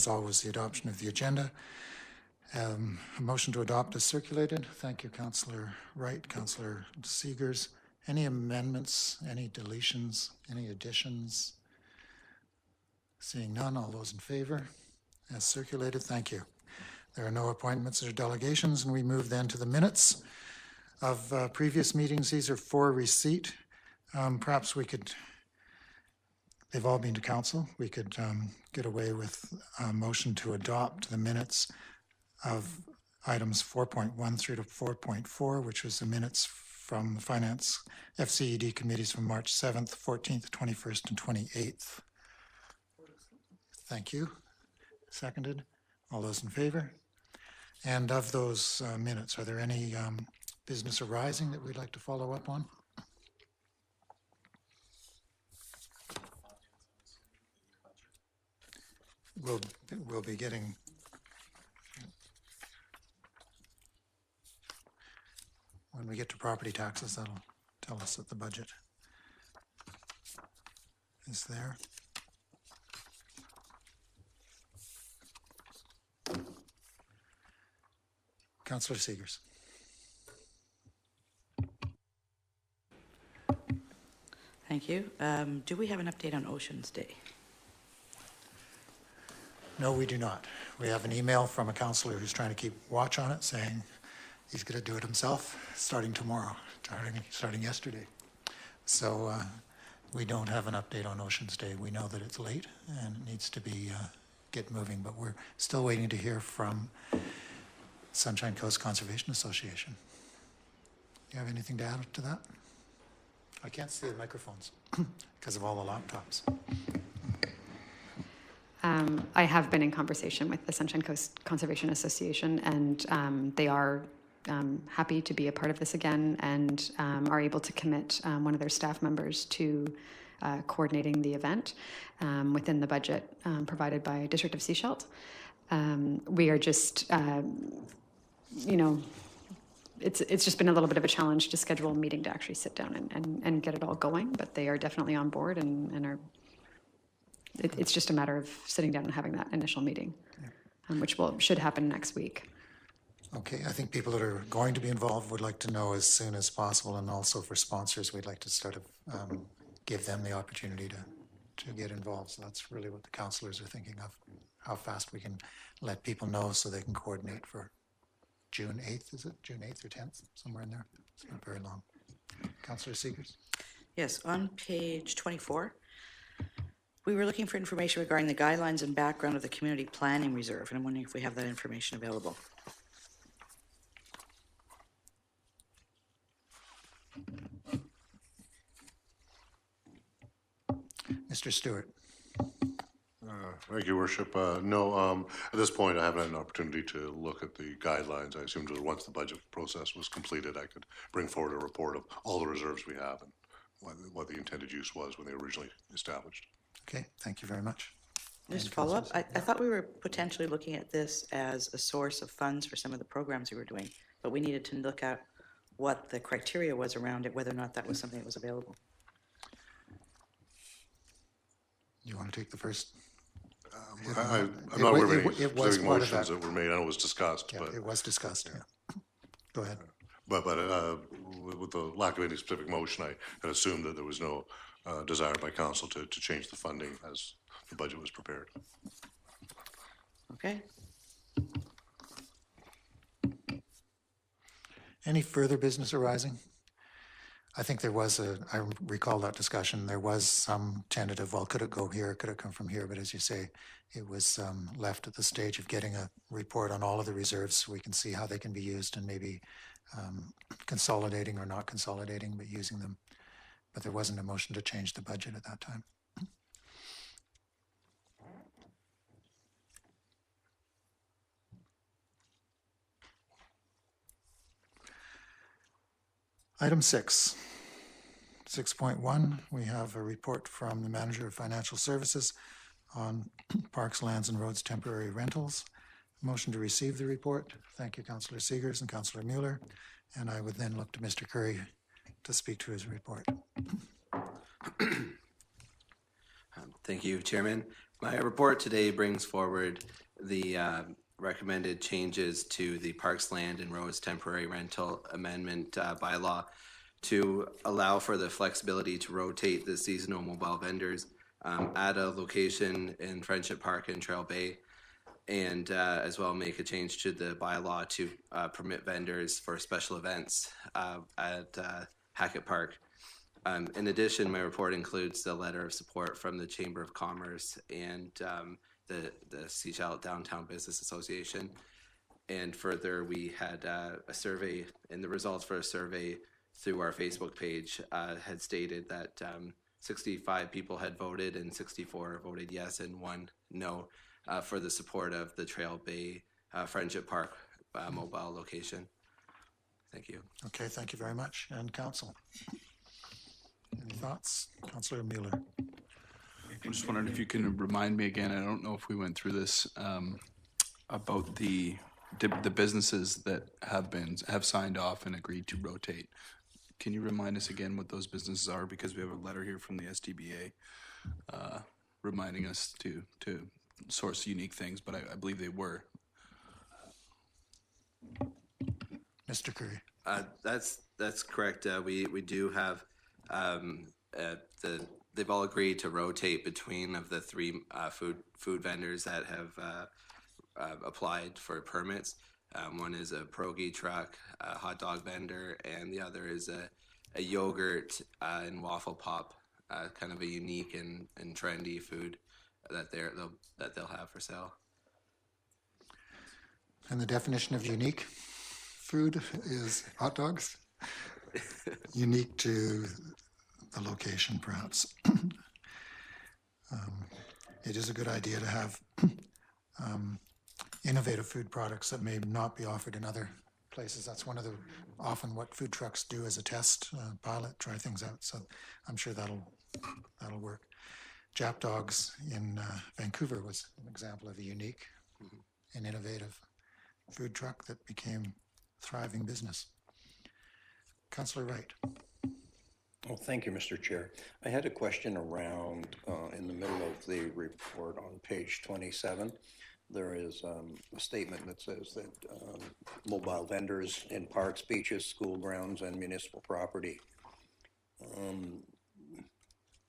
as always, the adoption of the agenda. A motion to adopt is circulated. Thank you, Councillor Wright, Councillor Seegers. Any amendments, any deletions, any additions? Seeing none, all those in favor? As circulated, thank you. There are no appointments or delegations, and we move then to the minutes of previous meetings. These are for receipt. Perhaps we could, they've all been to council, we could get away with a motion to adopt the minutes of items 4.1 through to 4.4, which was the minutes from the Finance FCED committees from March 7th, 14th, 21st, and 28th. Thank you. Seconded. All those in favor? And of those minutes, are there any business arising that we'd like to follow up on? We'll be getting when we get to property taxes, that'll tell us that the budget is there. Councillor Seegers. Thank you. Do we have an update on Oceans Day? No, we do not. We have an email from a councillor who's trying to keep watch on it, saying he's going to do it himself starting tomorrow, starting yesterday. So we don't have an update on Oceans Day. We know that it's late and it needs to be get moving, but we're still waiting to hear from Sunshine Coast Conservation Association. Do you have anything to add to that? I can't see the microphones because of all the laptops. I have been in conversation with the Sunshine Coast Conservation Association, and they are happy to be a part of this again, and are able to commit one of their staff members to coordinating the event within the budget provided by District of Sechelt. We are just, you know, it's just been a little bit of a challenge to schedule a meeting to actually sit down and get it all going, but they are definitely on board and are. It's just a matter of sitting down and having that initial meeting, which should happen next week. Okay, I think people that are going to be involved would like to know as soon as possible, and also for sponsors, we'd like to sort of give them the opportunity to get involved. So that's really what the councillors are thinking of, how fast we can let people know so they can coordinate for June 8th, is it? June 8th or 10th, somewhere in there. It's not very long. Councillor Seegers. Yes, on page 24, we were looking for information regarding the guidelines and background of the Community Planning Reserve, and I'm wondering if we have that information available. Mr. Stewart. Thank you, Worship. No, at this point, I haven't had an opportunity to look at the guidelines. I assumed that once the budget process was completed, I could bring forward a report of all the reserves we have and what the intended use was when they were originally established. Okay, thank you very much. Just follow up. I thought we were potentially looking at this as a source of funds for some of the programs we were doing, but we needed to look at what the criteria was around it, whether or not that was something that was available. You want to take the first? I'm not aware of any specific motions that were made. I know it was discussed. Yeah, but it was discussed, yeah. Go ahead. But with the lack of any specific motion, I had assumed that there was no desire by council to change the funding as the budget was prepared. Okay. Any further business arising? I think there was I recall that discussion, there was some tentative, well, could it go here, could it come from here? But as you say, it was left at the stage of getting a report on all of the reserves so we can see how they can be used and maybe consolidating or not consolidating, but using them. But there wasn't a motion to change the budget at that time. Item 6.1, we have a report from the Manager of Financial Services on Parks, Lands and Roads temporary rentals. Motion to receive the report. Thank you, Councillor Seegers and Councillor Mueller. And I would then look to Mr. Curry to speak to his report. Thank you, Chairman. My report today brings forward the recommended changes to the Parks, Land, and Roads Temporary Rental Amendment bylaw to allow for the flexibility to rotate the seasonal mobile vendors at a location in Friendship Park and Trail Bay, and as well make a change to the bylaw to permit vendors for special events at Hackett Park. In addition, my report includes the letter of support from the Chamber of Commerce and the Sechelt Downtown Business Association. And further, we had a survey, and the results for a survey through our Facebook page had stated that 65 people had voted and 64 voted yes and 1 no for the support of the Trail Bay Friendship Park mobile location. Thank you. Okay, thank you very much. And council? Any thoughts? Councillor Mueller. I'm just wondering if you can remind me again, I don't know if we went through this, about the businesses that have signed off and agreed to rotate. Can you remind us again what those businesses are? Because we have a letter here from the SDBA reminding us to source unique things, but I believe they were. Mr. Curry. That's correct. We do have they've all agreed to rotate between of the 3 food vendors that have applied for permits. One is a pierogi truck, a hot dog vendor, and the other is a yogurt and waffle pop, kind of a unique and trendy food that they'll have for sale. And the definition of unique food is hot dogs? Unique to the location, perhaps. It is a good idea to have innovative food products that may not be offered in other places. That's one of the often what food trucks do as a test pilot, try things out. So I'm sure that'll work. Jap Dogs in Vancouver was an example of a unique and innovative food truck that became a thriving business. Councillor Wright. Well, thank you, Mr. Chair. I had a question around in the middle of the report on page 27. There is a statement that says that mobile vendors in parks, beaches, school grounds, and municipal property.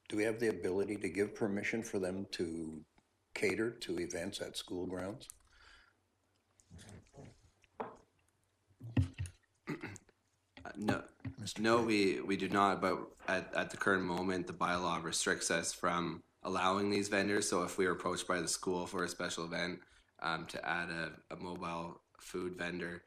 Do we have the ability to give permission for them to cater to events at school grounds? No, we do not, but at the current moment, the bylaw restricts us from allowing these vendors. So if we are approached by the school for a special event to add a mobile food vendor,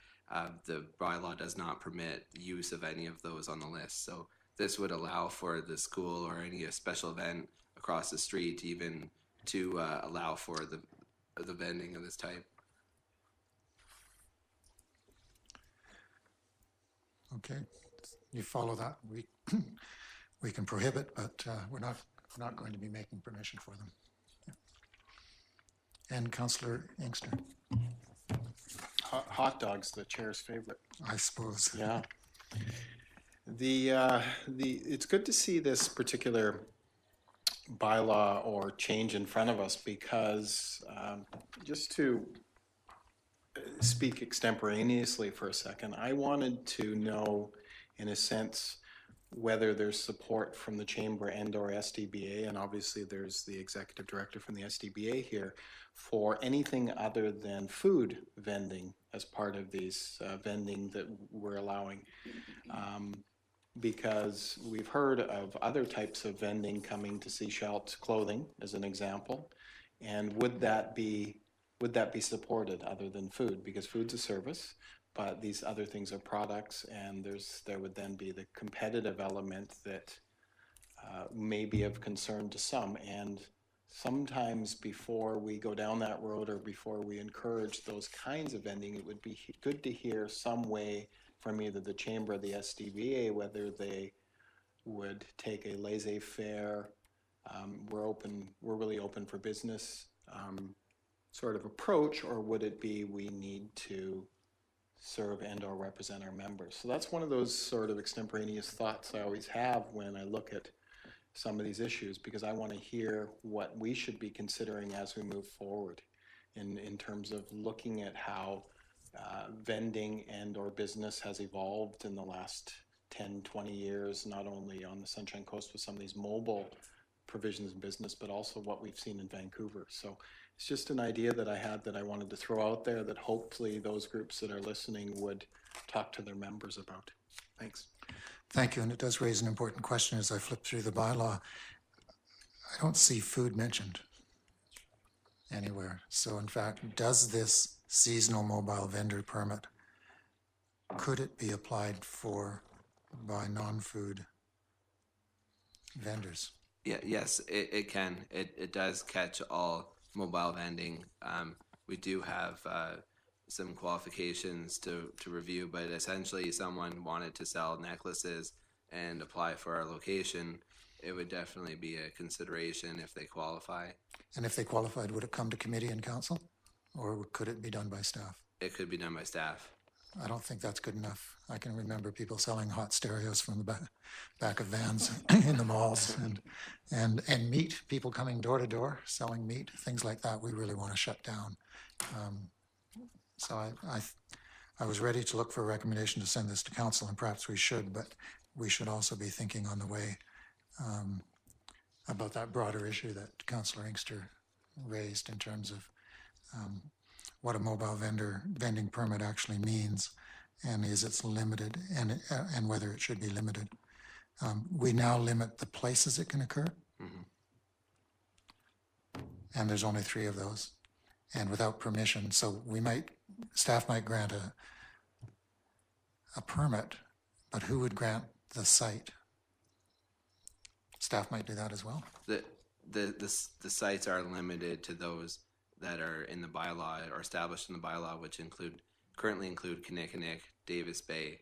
the bylaw does not permit use of any of those on the list. So this would allow for the school or any special event across the street even to allow for the vending of this type. Okay, you follow that. We can prohibit, but we're not going to be making permission for them. Yeah. And Councillor Inkster. Hot dogs, the chair's favorite. I suppose. Yeah. It's good to see this particular bylaw or change in front of us because just to speak extemporaneously for a second, I wanted to know, in a sense, whether there's support from the Chamber and or SDBA, and obviously there's the Executive Director from the SDBA here, for anything other than food vending as part of these vending that we're allowing. Because we've heard of other types of vending coming to Sechelt clothing, as an example, and would that be supported other than food? Because food's a service, but these other things are products, and there would then be the competitive element that may be of concern to some. And sometimes before we go down that road or before we encourage those kinds of vending, it would be good to hear some way from either the Chamber or the SDBA whether they would take a laissez-faire, we're really open for business sort of approach, or would it be we need to serve and or represent our members? So that's one of those sort of extemporaneous thoughts I always have when I look at some of these issues, because I want to hear what we should be considering as we move forward in terms of looking at how vending and or business has evolved in the last 10, 20 years, not only on the Sunshine Coast with some of these mobile provisions in business, but also what we've seen in Vancouver. So it's just an idea that I had that I wanted to throw out there that hopefully those groups that are listening would talk to their members about. Thanks. Thank you, and it does raise an important question as I flip through the bylaw. I don't see food mentioned anywhere. So in fact, does this seasonal mobile vendor permit, could it be applied for by non-food vendors? Yeah, yes, it can. It does catch all mobile vending. We do have some qualifications to review, but essentially someone wanted to sell necklaces and apply for our location, it would definitely be a consideration if they qualify. And if they qualified, would it come to committee and council, or could it be done by staff? It could be done by staff. I don't think that's good enough. I can remember people selling hot stereos from the back of vans in the malls, and meat, people coming door to door selling meat, things like that. We really want to shut down. So I was ready to look for a recommendation to send this to council, and perhaps we should, but we should also be thinking on the way about that broader issue that Councillor Inkster raised in terms of what a mobile vending permit actually means, and is it's limited, and whether it should be limited. We now limit the places it can occur, and there's only 3 of those, and without permission. So staff might grant a permit, but who would grant the site? Staff might do that as well. The sites are limited to those that are in the bylaw or established in the bylaw, which currently include Kinnickinnic, Davis Bay,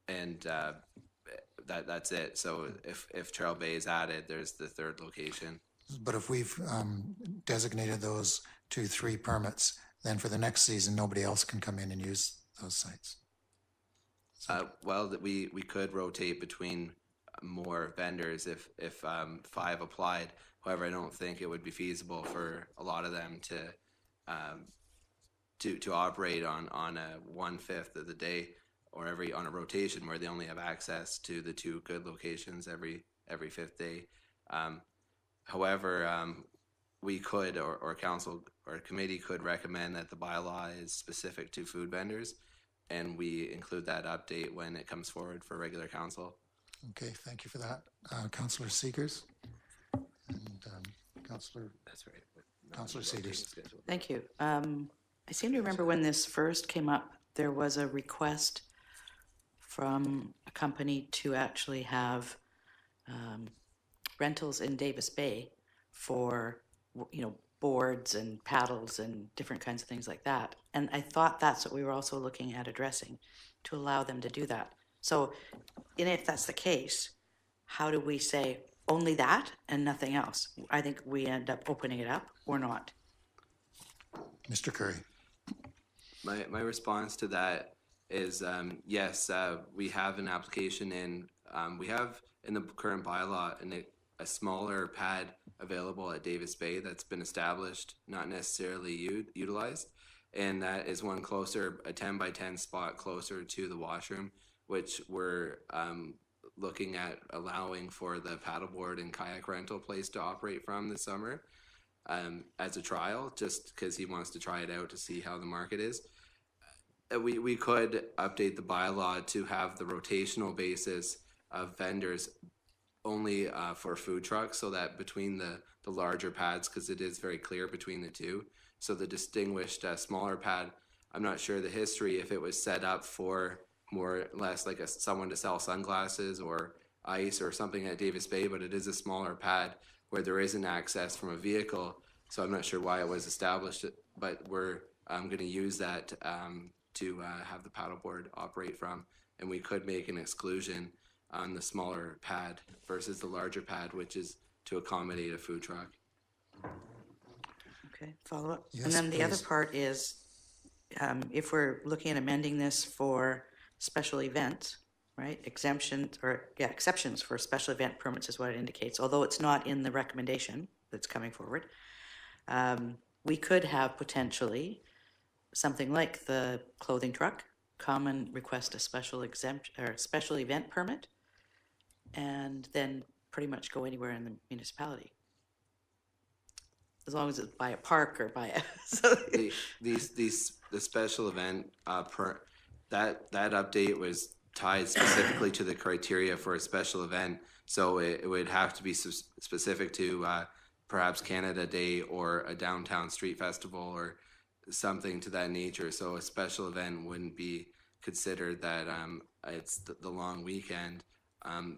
and that's it. So if Trail Bay is added, there's the 3rd location. But if we've designated those 2-3 permits, then for the next season, nobody else can come in and use those sites. Well, we could rotate between more vendors if 5 applied. However, I don't think it would be feasible for a lot of them to operate on a 1/5 of the day or on a rotation where they only have access to the 2 good locations every 5th day. However, we could, or council or committee could recommend that the bylaw is specific to food vendors, and we include that update when it comes forward for regular council. Okay, thank you for that. Councillor Seegers and Councillor. That's right. Councillor Seegers. Thank you. I seem to remember when this first came up, there was a request from a company to actually have rentals in Davis Bay for, boards and paddles and different kinds of things like that. And I thought that's what we were also looking at addressing, to allow them to do that. So, and if that's the case, how do we say only that and nothing else? I think we end up opening it up or not. Mr. Curry. My response to that is yes, we have an application in. We have in the current bylaw a smaller pad available at Davis Bay that's been established, not necessarily utilized, and that is one closer, a 10 by 10 spot closer to the washroom, which we're looking at allowing for the paddleboard and kayak rental place to operate from this summer as a trial, just because he wants to try it out to see how the market is. We could update the bylaw to have the rotational basis of vendors only for food trucks, so that between the larger pads, because it is very clear between the 2, so the distinguished smaller pad, I'm not sure the history if it was set up for more or less like someone to sell sunglasses or ice or something at Davis Bay, but it is a smaller pad where there isn't access from a vehicle, so I'm not sure why it was established, but we're going to use that to have the paddleboard operate from, and we could make an exclusion on the smaller pad versus the larger pad, which is to accommodate a food truck. Okay, follow up. Yes, and then the other please. part is, if we're looking at amending this for special events, right? Exemptions, or, yeah, exceptions for special event permits is what it indicates, although it's not in the recommendation that's coming forward. We could have potentially something like the clothing truck come and request a special special event permit, and then pretty much go anywhere in the municipality. As long as it's by a park or by a, so, The special event, that update was tied specifically to the criteria for a special event. So it would have to be specific to perhaps Canada Day or a downtown street festival or something to that nature. So a special event wouldn't be considered that it's the long weekend.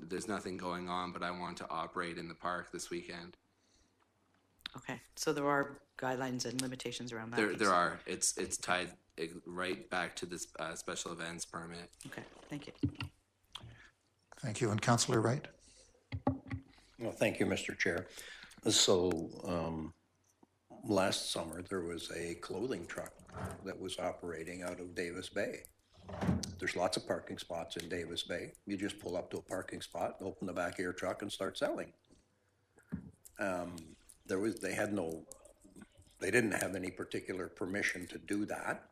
There's nothing going on, but I want to operate in the park this weekend. okay, so there are guidelines and limitations around that. There are. It's tied right back to this special events permit. Okay, thank you. Thank you. And Councillor Wright? Well, thank you, Mr. Chair. So last summer, there was a clothing truck that was operating out of Davis Bay. There's lots of parking spots in Davis Bay. You just pull up to a parking spot, open the back of your truck and start selling. They didn't have any particular permission to do that.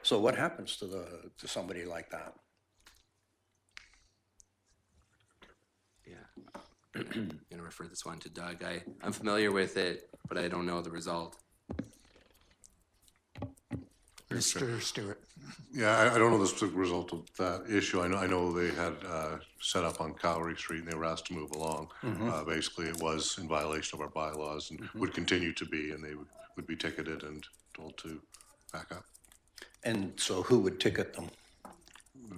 So what happens to somebody like that? Yeah. I'm gonna refer this one to Doug. I'm familiar with it, but I don't know the result. Mr. Stewart? Yeah, I don't know the specific result of that issue. I know they had set up on Calgary Street and they were asked to move along. Basically, it was in violation of our bylaws and would continue to be, and they would be ticketed and told to back up. And so who would ticket them?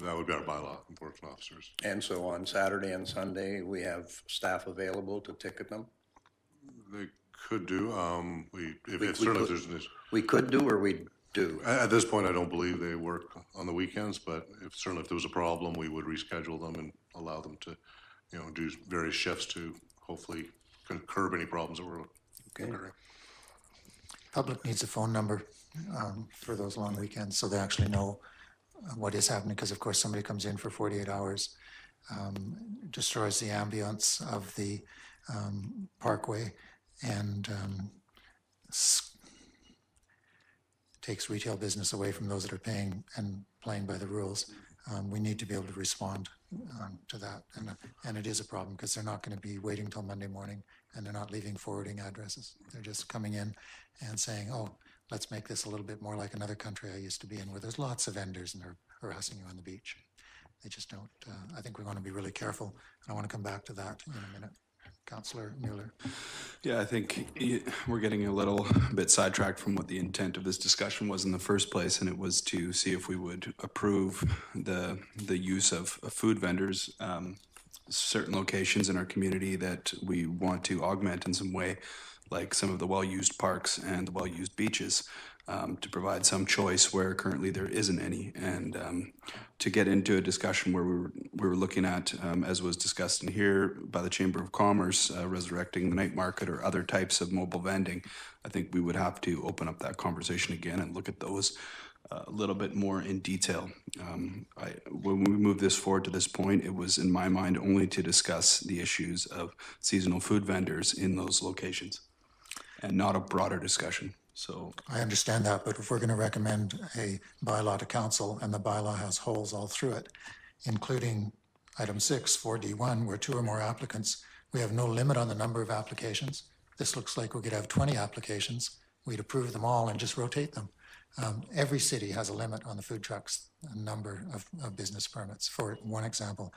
That would be our bylaw enforcement officers. And so on Saturday and Sunday, we have staff available to ticket them? They could do. Certainly if there's an issue. We could do, or we do? At this point, I don't believe they work on the weekends, but certainly if there was a problem, we would reschedule them and allow them to, do various shifts to hopefully curb any problems that were occurring. Public needs a phone number for those long weekends so they actually know what is happening, because of course somebody comes in for 48 hours, destroys the ambience of the parkway, and takes retail business away from those that are paying and playing by the rules. We need to be able to respond to that, and it is a problem because they're not going to be waiting till Monday morning, and they're not leaving forwarding addresses. They're just coming in and saying, oh, let's make this a little bit more like another country I used to be in where there's lots of vendors and they're harassing you on the beach. They just don't. I think we want to be really careful, and I want to come back to that in a minute. Councillor Mueller. Yeah, I think we're getting a little bit sidetracked from what the intent of this discussion was in the first place, and it was to see if we would approve the use of food vendors, certain locations in our community that we want to augment in some way, like some of the well-used parks and the well-used beaches, to provide some choice where currently there isn't any, and to get into a discussion where we were looking at, as was discussed in here by the Chamber of Commerce, resurrecting the night market or other types of mobile vending. I think we would have to open up that conversation again and look at those a little bit more in detail. When we moved this forward to this point, it was in my mind only to discuss the issues of seasonal food vendors in those locations and not a broader discussion. So I understand that, but if we're going to recommend a bylaw to council and the bylaw has holes all through it, including item 6, 4D1, where 2 or more applicants, we have no limit on the number of applications. This looks like we could have 20 applications. We'd approve them all and just rotate them. Every city has a limit on the food trucks, a number of business permits. For one example,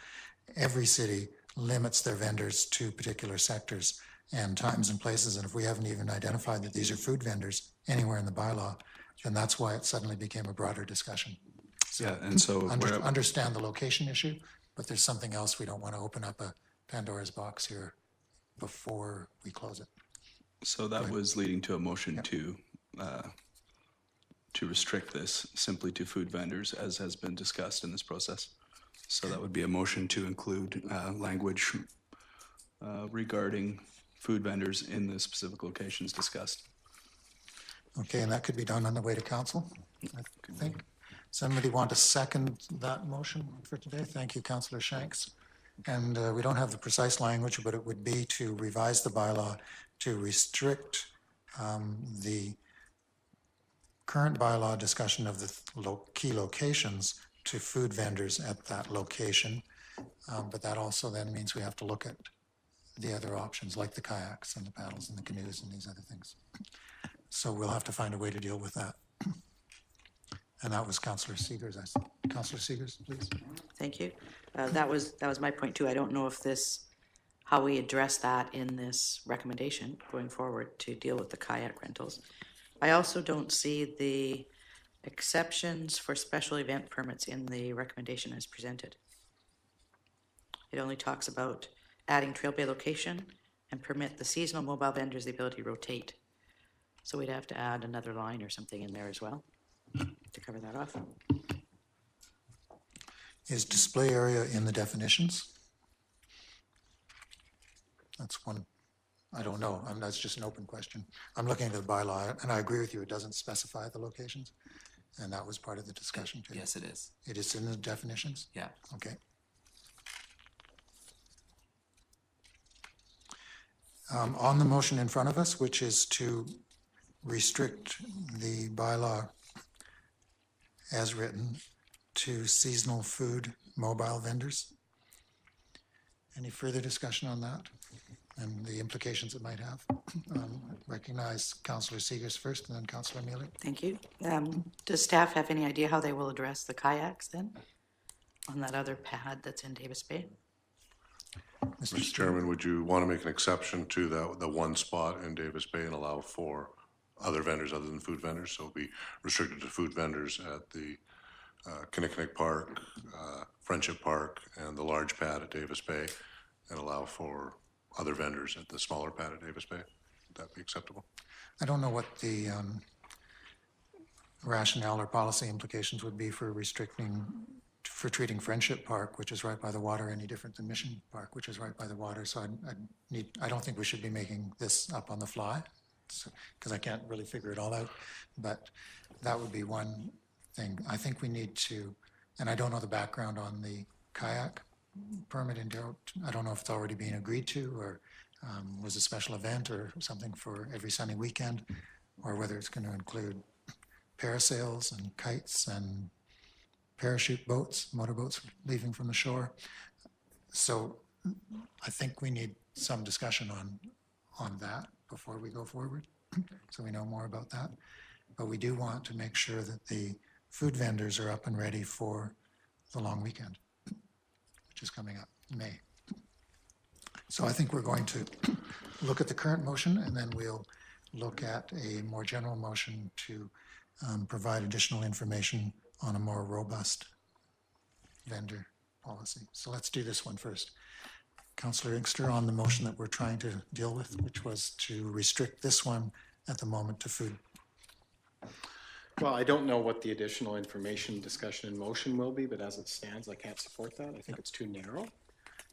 every city limits their vendors to particular sectors and times and places. And if we haven't even identified that these are food vendors anywhere in the bylaw, then that's why it suddenly became a broader discussion. So yeah, and so understand the location issue, but there's something else. We don't want to open up a Pandora's box here before we close it. So that was leading to a motion to restrict this simply to food vendors, as has been discussed in this process. So that would be a motion to include language regarding food vendors in the specific locations discussed. Okay, and that could be done on the way to council, I think. Somebody want to second that motion for today? Thank you, Councillor Shanks. And we don't have the precise language, but it would be to revise the bylaw to restrict the current bylaw discussion of the key locations to food vendors at that location. But that also then means we have to look at the other options, like the kayaks and the paddles and the canoes and these other things. So we'll have to find a way to deal with that. And that was Councillor Seegers. Councillor Seegers, please. Thank you. That was my point too. I don't know if how we address that in this recommendation going forward to deal with the kayak rentals. I also don't see the exceptions for special event permits in the recommendation as presented. It only talks about adding trail bay location and permit the seasonal mobile vendors the ability to rotate. So we'd have to add another line or something in there as well to cover that off. Is display area in the definitions? That's one, I don't know. That's just an open question. I'm looking at the bylaw, and I agree with you, it doesn't specify the locations. And that was part of the discussion too. Yes, it is. It is in the definitions? Yeah. Okay. On the motion in front of us, which is to restrict the bylaw as written to seasonal food mobile vendors. Any further discussion on that and the implications it might have? Recognize Councillor Seegers first and then Councillor Mueller. Thank you. Does staff have any idea how they will address the kayaks then on that other pad that's in Davis Bay? Mr. Chairman, would you want to make an exception to the one spot in Davis Bay and allow for other vendors other than food vendors? So it'll be restricted to food vendors at the Kinnickinnick Park, Friendship Park, and the large pad at Davis Bay, and allow for other vendors at the smaller pad at Davis Bay. Would that be acceptable? I don't know what the rationale or policy implications would be for treating Friendship Park, which is right by the water, any different than Mission Park, which is right by the water. So I don't think we should be making this up on the fly, because I can't really figure it all out. But that would be one thing. I think we need to, and I don't know the background on the kayak permit in Darrell. I don't know if it's already being agreed to, or was a special event or something for every sunny weekend, or whether it's going to include parasails and kites and parachute boats, motorboats leaving from the shore. So I think we need some discussion on that before we go forward, so we know more about that. But we do want to make sure that the food vendors are up and ready for the long weekend, which is coming up in May. So I think we're going to look at the current motion, and then we'll look at a more general motion to provide additional information on a more robust vendor policy. So let's do this one first. Councillor Inkster, on the motion that we're trying to deal with, which was to restrict this one at the moment to food. Well, I don't know what the additional information discussion in motion will be, but as it stands, I can't support that. I think it's too narrow.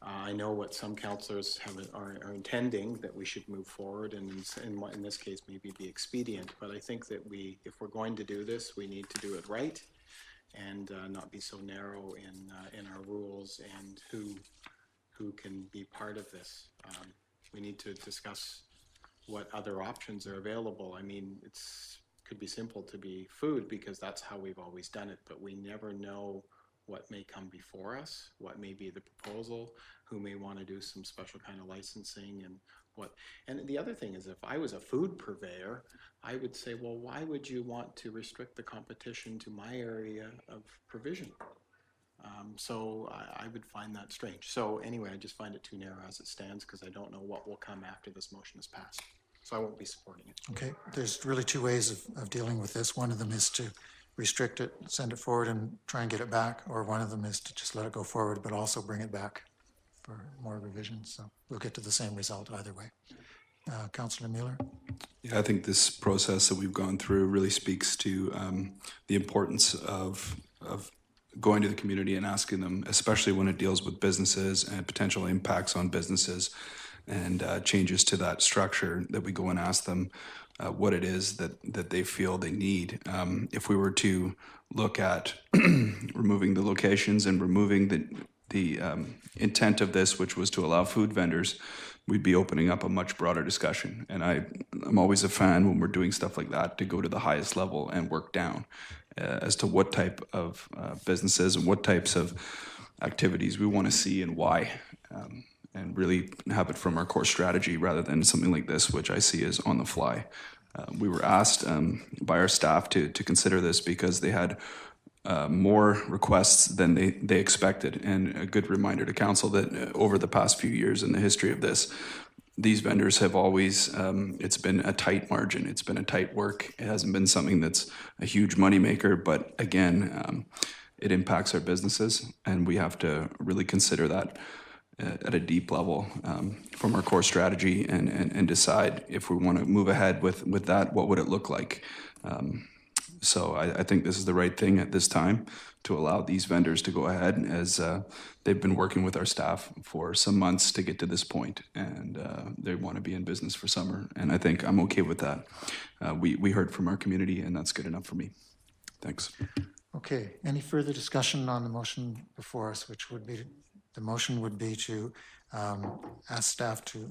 I know what some councillors are intending, that we should move forward, and in this case, maybe be expedient. But I think that if we're going to do this, we need to do it right, and not be so narrow in our rules and who can be part of this. We need to discuss what other options are available. I mean, could be simple to be food because that's how we've always done it, but we never know what may come before us, what may be the proposal, who may want to do some special kind of licensing, and the other thing is, if I was a food purveyor, I would say, well, why would you want to restrict the competition to my area of provision? So I would find that strange. So anyway, I just find it too narrow as it stands, because I don't know what will come after this motion is passed. So I won't be supporting it. Okay, there's really two ways of dealing with this. One of them is to restrict it, send it forward and try and get it back, or one of them is to just let it go forward, but also bring it back for more revisions. So we'll get to the same result either way. Councillor Mueller? Yeah, I think this process that we've gone through really speaks to the importance of going to the community and asking them, especially when it deals with businesses and potential impacts on businesses and changes to that structure, that we go and ask them what it is that they feel they need. If we were to look at removing the locations and removing the intent of this, which was to allow food vendors, we'd be opening up a much broader discussion. And I'm always a fan when we're doing stuff like that to go to the highest level and work down as to what type of businesses and what types of activities we want to see and why. And really have it from our core strategy rather than something like this, which I see as on the fly. We were asked by our staff to consider this because they had more requests than they expected. And a good reminder to council that over the past few years in the history of this, these vendors have always, it's been a tight margin. It's been a tight work. It hasn't been something that's a huge moneymaker, but again, it impacts our businesses, and we have to really consider that at a deep level from our core strategy and decide if we want to move ahead with that, what would it look like? So I think this is the right thing at this time to allow these vendors to go ahead as they've been working with our staff for some months to get to this point, and they want to be in business for summer. And I think I'm okay with that. We heard from our community, and that's good enough for me. Thanks. Okay, any further discussion on the motion before us, which would be, the motion would be to ask staff to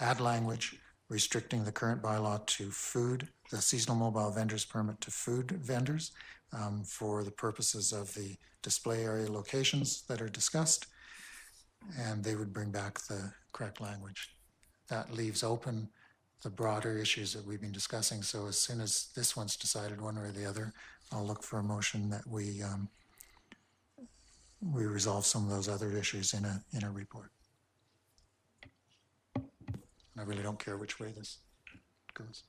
add language restricting the current bylaw to food, the seasonal mobile vendors permit to food vendors for the purposes of the display area locations that are discussed, and they would bring back the correct language. That leaves open the broader issues that we've been discussing. So as soon as this one's decided one way or the other, I'll look for a motion that we resolve some of those other issues in a report. I really don't care which way this goes.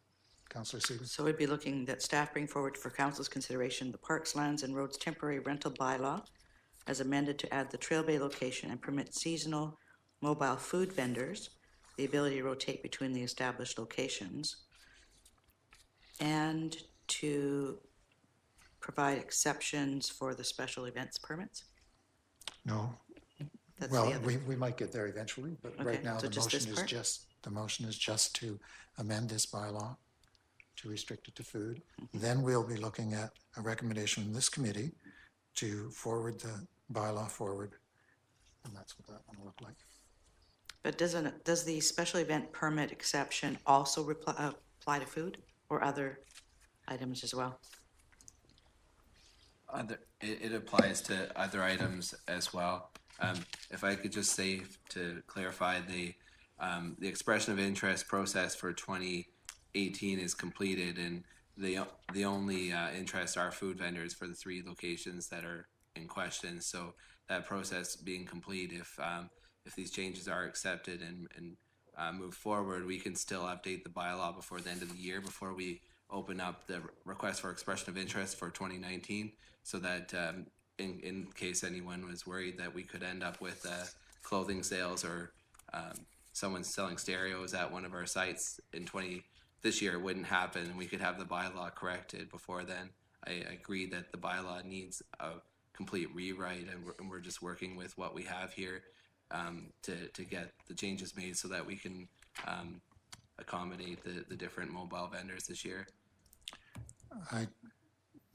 Councillor Seaver. So we'd be looking that staff bring forward for council's consideration the Parks, Lands and Roads temporary rental bylaw as amended to add the Trail Bay location and permit seasonal mobile food vendors the ability to rotate between the established locations, and to provide exceptions for the special events permits? No. That's Well, the other. we might get there eventually, but Okay, right now so the just this motion is part? the motion is just to amend this bylaw to restrict it to food. Then we'll be looking at a recommendation from this committee to forward the bylaw forward, and that's what that one will look like. But does the special event permit exception also apply to food or other items as well? It applies to other items as well. If I could just say to clarify, the expression of interest process for 2018 is completed, and the only interest are food vendors for the 3 locations that are in question. So that process being complete, if these changes are accepted and move forward, we can still update the bylaw before the end of the year, before we open up the request for expression of interest for 2019, so that in case anyone was worried that we could end up with clothing sales or someone selling stereos at one of our sites in this year, it wouldn't happen, and we could have the bylaw corrected before then. I agree that the bylaw needs a complete rewrite, and we're just working with what we have here to get the changes made so that we can accommodate the different mobile vendors this year. I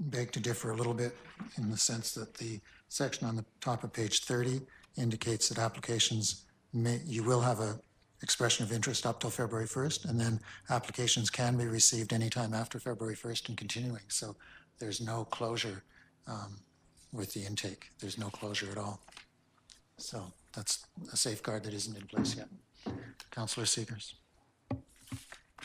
beg to differ a little bit in the sense that the section on the top of page 30 indicates that applications you will have a expression of interest up till February 1st, and then applications can be received anytime after February 1st and continuing. So there's no closure with the intake. There's no closure at all. So that's a safeguard that isn't in place yet. Councillor Seegers.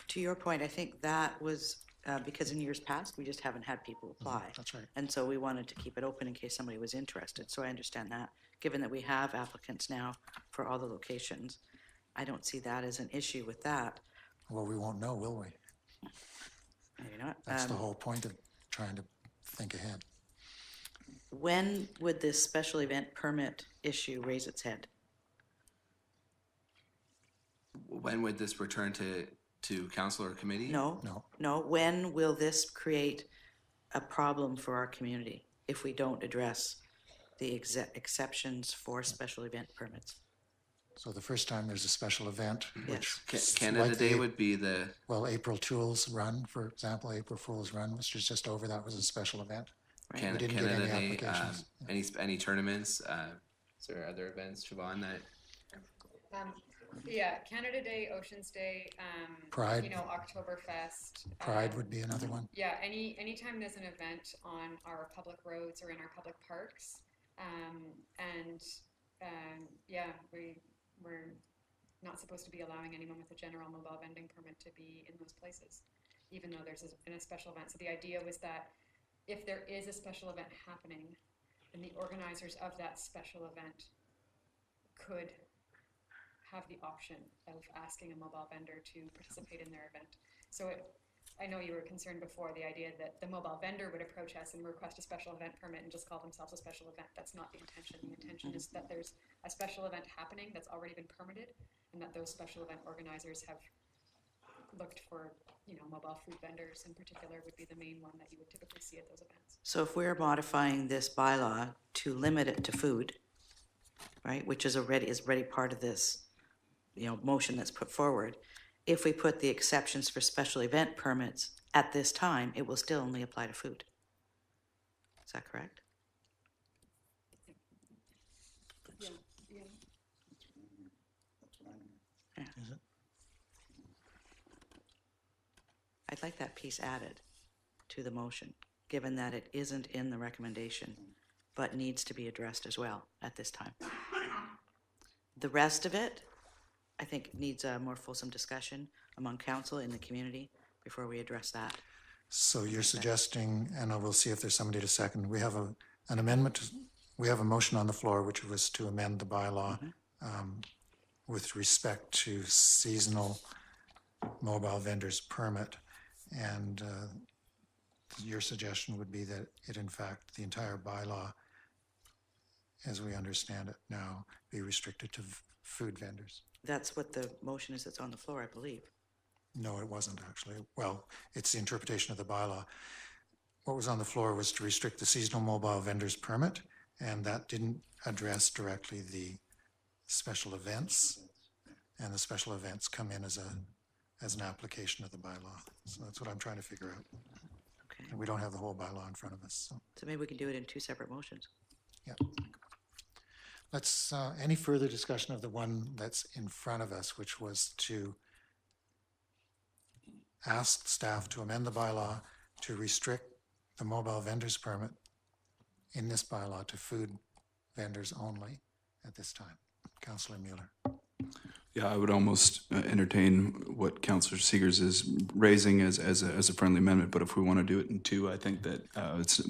To your point, I think that was because in years past, we just haven't had people apply. That's right. And so we wanted to keep it open in case somebody was interested. So I understand that. Given that we have applicants now for all the locations, I don't see that as an issue with that. Well, we won't know, will we? Maybe not. That's the whole point of trying to think ahead. When would this special event permit issue raise its head? When would this return to council or committee? No. When will this create a problem for our community if we don't address the exceptions for special event permits? So the first time there's a special event, which. Canada like Day the- would be the, Well, April Tools Run, for example, April Fool's Run, which is just over, that was a special event. We didn't get Canada any Day, applications. any tournaments, is there other events, Siobhan, that? Yeah, Canada Day, Oceans Day, Pride. Oktoberfest. Pride would be another one. Yeah, anytime there's an event on our public roads or in our public parks, we're not supposed to be allowing anyone with a general mobile vending permit to be in those places, even though there's a special event. So the idea was that if there is a special event happening, then the organizers of that special event could have the option of asking a mobile vendor to participate in their event. So I know you were concerned before, the idea that the mobile vendor would approach us and request a special event permit and just call themselves a special event. That's not the intention. The intention is that there's a special event happening that's already been permitted, and that those special event organizers have looked for, mobile food vendors in particular would be the main one that you would typically see at those events. So if we're modifying this bylaw to limit it to food, right, which is already part of this, motion that's put forward, if we put the exceptions for special event permits at this time, it will still only apply to food. Is that correct? Yeah. Is it? I'd like that piece added to the motion, given that it isn't in the recommendation, but needs to be addressed as well at this time. The rest of it, I think, needs a more fulsome discussion among council in the community before we address that. So you're suggesting, and I will see if there's somebody to second, we have an amendment, we have a motion on the floor, which was to amend the bylaw with respect to seasonal mobile vendors permit. And your suggestion would be that it, in fact, the entire bylaw, as we understand it now, be restricted to food vendors. That's what the motion is that's on the floor, I believe. No, it wasn't actually. Well, it's the interpretation of the bylaw. What was on the floor was to restrict the seasonal mobile vendors permit, and that didn't address directly the special events. And the special events come in as an application of the bylaw. So that's what I'm trying to figure out. Okay. And we don't have the whole bylaw in front of us, so, So maybe we can do it in two separate motions. yeah. Let's, any further discussion of the one that's in front of us, which was to ask staff to amend the bylaw to restrict the mobile vendors permit in this bylaw to food vendors only at this time. Councillor Mueller. Yeah, I would almost entertain what Councillor Seegers is raising as a friendly amendment, but if we want to do it in two, I think that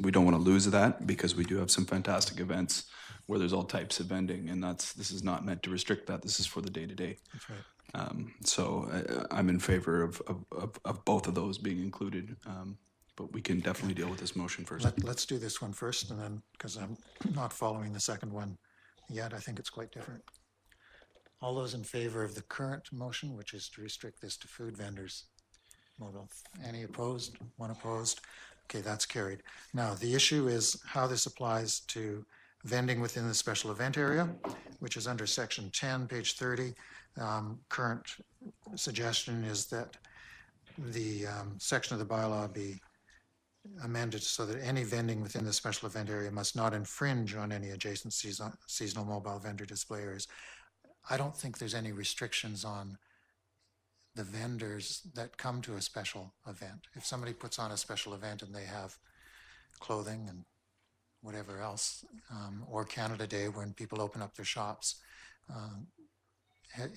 we don't want to lose that, because we do have some fantastic events where there's all types of vending, and this is not meant to restrict that. This is for the day-to-day. That's right. So I'm in favor of both of those being included, but we can definitely deal with this motion first. Let's do this one first, and then, because I'm not following the second one yet, I think it's quite different. All those in favor of the current motion, which is to restrict this to food vendors, mobile. Any opposed? One opposed? Okay, that's carried. Now, the issue is how this applies to vending within the special event area, which is under section 10, page 30. Current suggestion is that the section of the bylaw be amended so that any vending within the special event area must not infringe on any adjacent seasonal mobile vendor display areas. I don't think there's any restrictions on the vendors that come to a special event. If somebody puts on a special event and they have clothing and whatever else, or Canada Day when people open up their shops,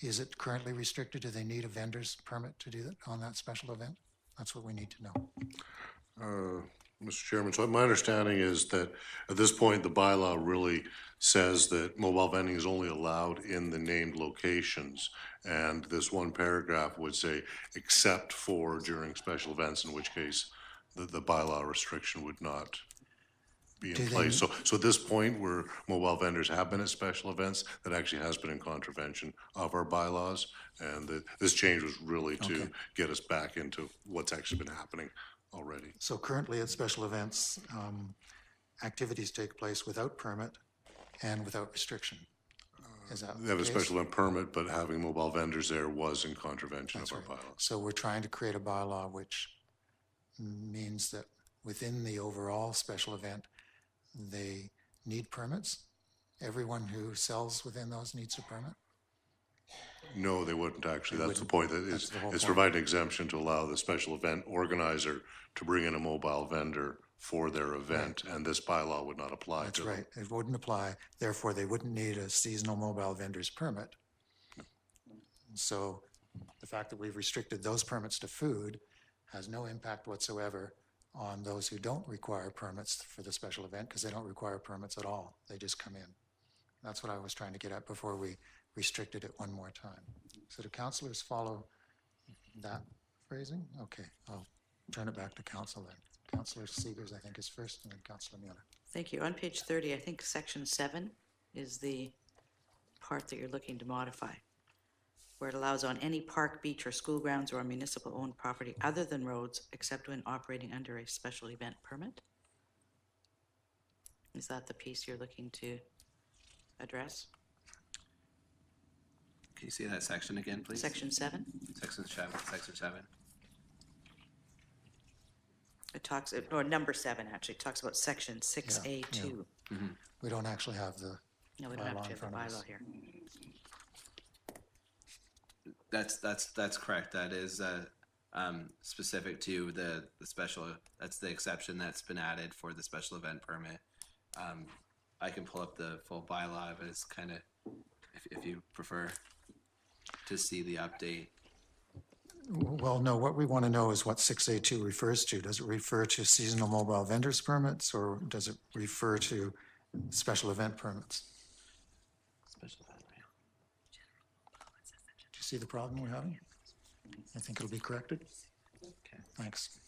is it currently restricted? Do they need a vendor's permit to do that on that special event? That's what we need to know. Mr. Chairman, so my understanding is that at this point, the bylaw really says that mobile vending is only allowed in the named locations. And this one paragraph would say, except for during special events, in which case the bylaw restriction would not be in place. So at this point, where mobile vendors have been at special events, that actually has been in contravention of our bylaws. And this change was really to get us back into what's actually been happening already. So currently at special events, activities take place without permit and without restriction. Is that They have a the case? special event permit, but having mobile vendors there was in contravention of our bylaws. So we're trying to create a bylaw which means that within the overall special event, they need permits? Everyone who sells within those needs a permit? No, they wouldn't actually. They That's the wouldn't. point. That That's is, the whole it's point. providing exemption to allow the special event organizer to bring in a mobile vendor for their event, and this bylaw would not apply That's to them. right. It wouldn't apply. Therefore, they wouldn't need a seasonal mobile vendor's permit. So the fact that we've restricted those permits to food has no impact whatsoever on those who don't require permits for the special event, because they don't require permits at all. They just come in. That's what I was trying to get at before we restricted it one more time. So do councilors follow that phrasing? Okay, I'll turn it back to council then. Councilor Seegers, I think, is first, and then Councilor Mueller. Thank you. On page 30, I think section 7 is the part that you're looking to modify, where it allows on any park, beach, or school grounds or municipal-owned property other than roads, except when operating under a special event permit. Is that the piece you're looking to address? Can you see that section again, please? Section 7? Section 7. It talks, or number 7, actually, it talks about section 6A2. We don't actually have the No, we don't bylaw have to in have the front of us. bylaw here. That's correct. That is specific to the special. That's the exception that's been added for the special event permit. I can pull up the full bylaw, but it's kind of, if you prefer to see the update. Well, no, what we want to know is what 6A2 refers to. Does it refer to seasonal mobile vendors permits, or does it refer to special event permits? Special event. Do you see the problem we're having? I think it'll be corrected. Okay. Thanks.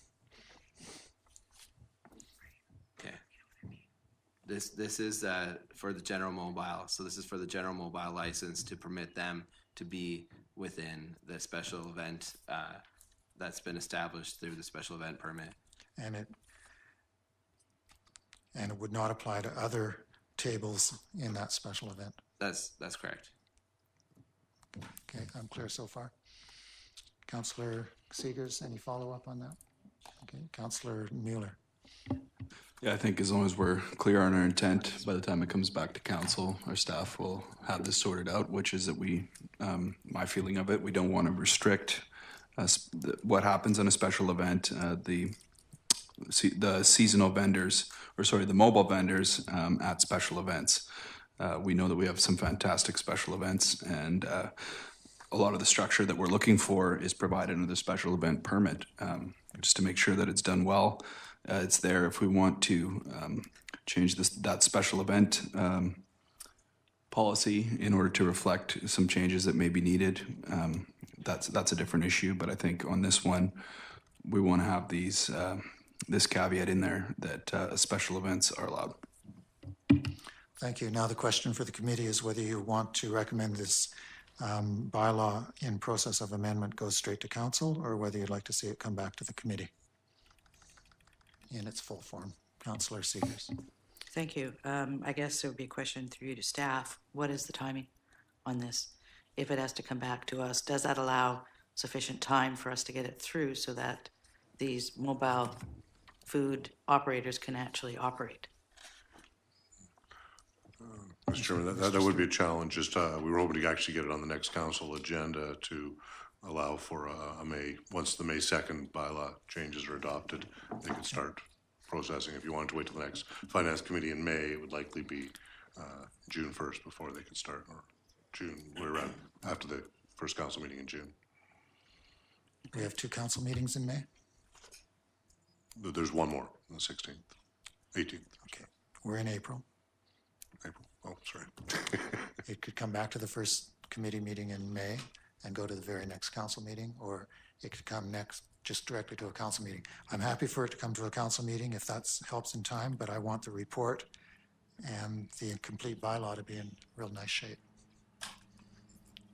Okay. This is for the general mobile. So this is for the general mobile license to permit them to be within the special event that's been established through the special event permit. And it would not apply to other tables in that special event. That's correct. Okay, I'm clear so far. Councillor Seegers, any follow-up on that? Okay, Councillor Mueller. Yeah, I think as long as we're clear on our intent, by the time it comes back to council, our staff will have this sorted out, which is that my feeling of it, we don't want to restrict what happens in a special event. The seasonal vendors, the mobile vendors at special events. We know that we have some fantastic special events, and a lot of the structure that we're looking for is provided under the special event permit, just to make sure that it's done well. It's there if we want to change that special event policy in order to reflect some changes that may be needed. That's a different issue, but I think on this one, we want to have this caveat in there that special events are allowed. Thank you. Now the question for the committee is whether you want to recommend this bylaw in process of amendment goes straight to council, or whether you'd like to see it come back to the committee in its full form. Councillor Seegers. Thank you. I guess there would be a question through you to staff. What is the timing on this? If it has to come back to us, does that allow sufficient time for us to get it through so that these mobile food operators can actually operate? Mr. Chairman, that would be a challenge. Just we were hoping to actually get it on the next council agenda to allow for once the May 2nd bylaw changes are adopted, they could start processing. If you wanted to wait till the next finance committee in May, it would likely be June 1st before they could start, or June, we're around after the first council meeting in June. We have 2 council meetings in May. There's one more, on the 16th, 18th, Okay, we're in April. April. Oh, sorry. It could come back to the first committee meeting in May and go to the very next council meeting, or it could come next just directly to a council meeting. I'm happy for it to come to a council meeting if that helps in time, but I want the report and the complete bylaw to be in real nice shape.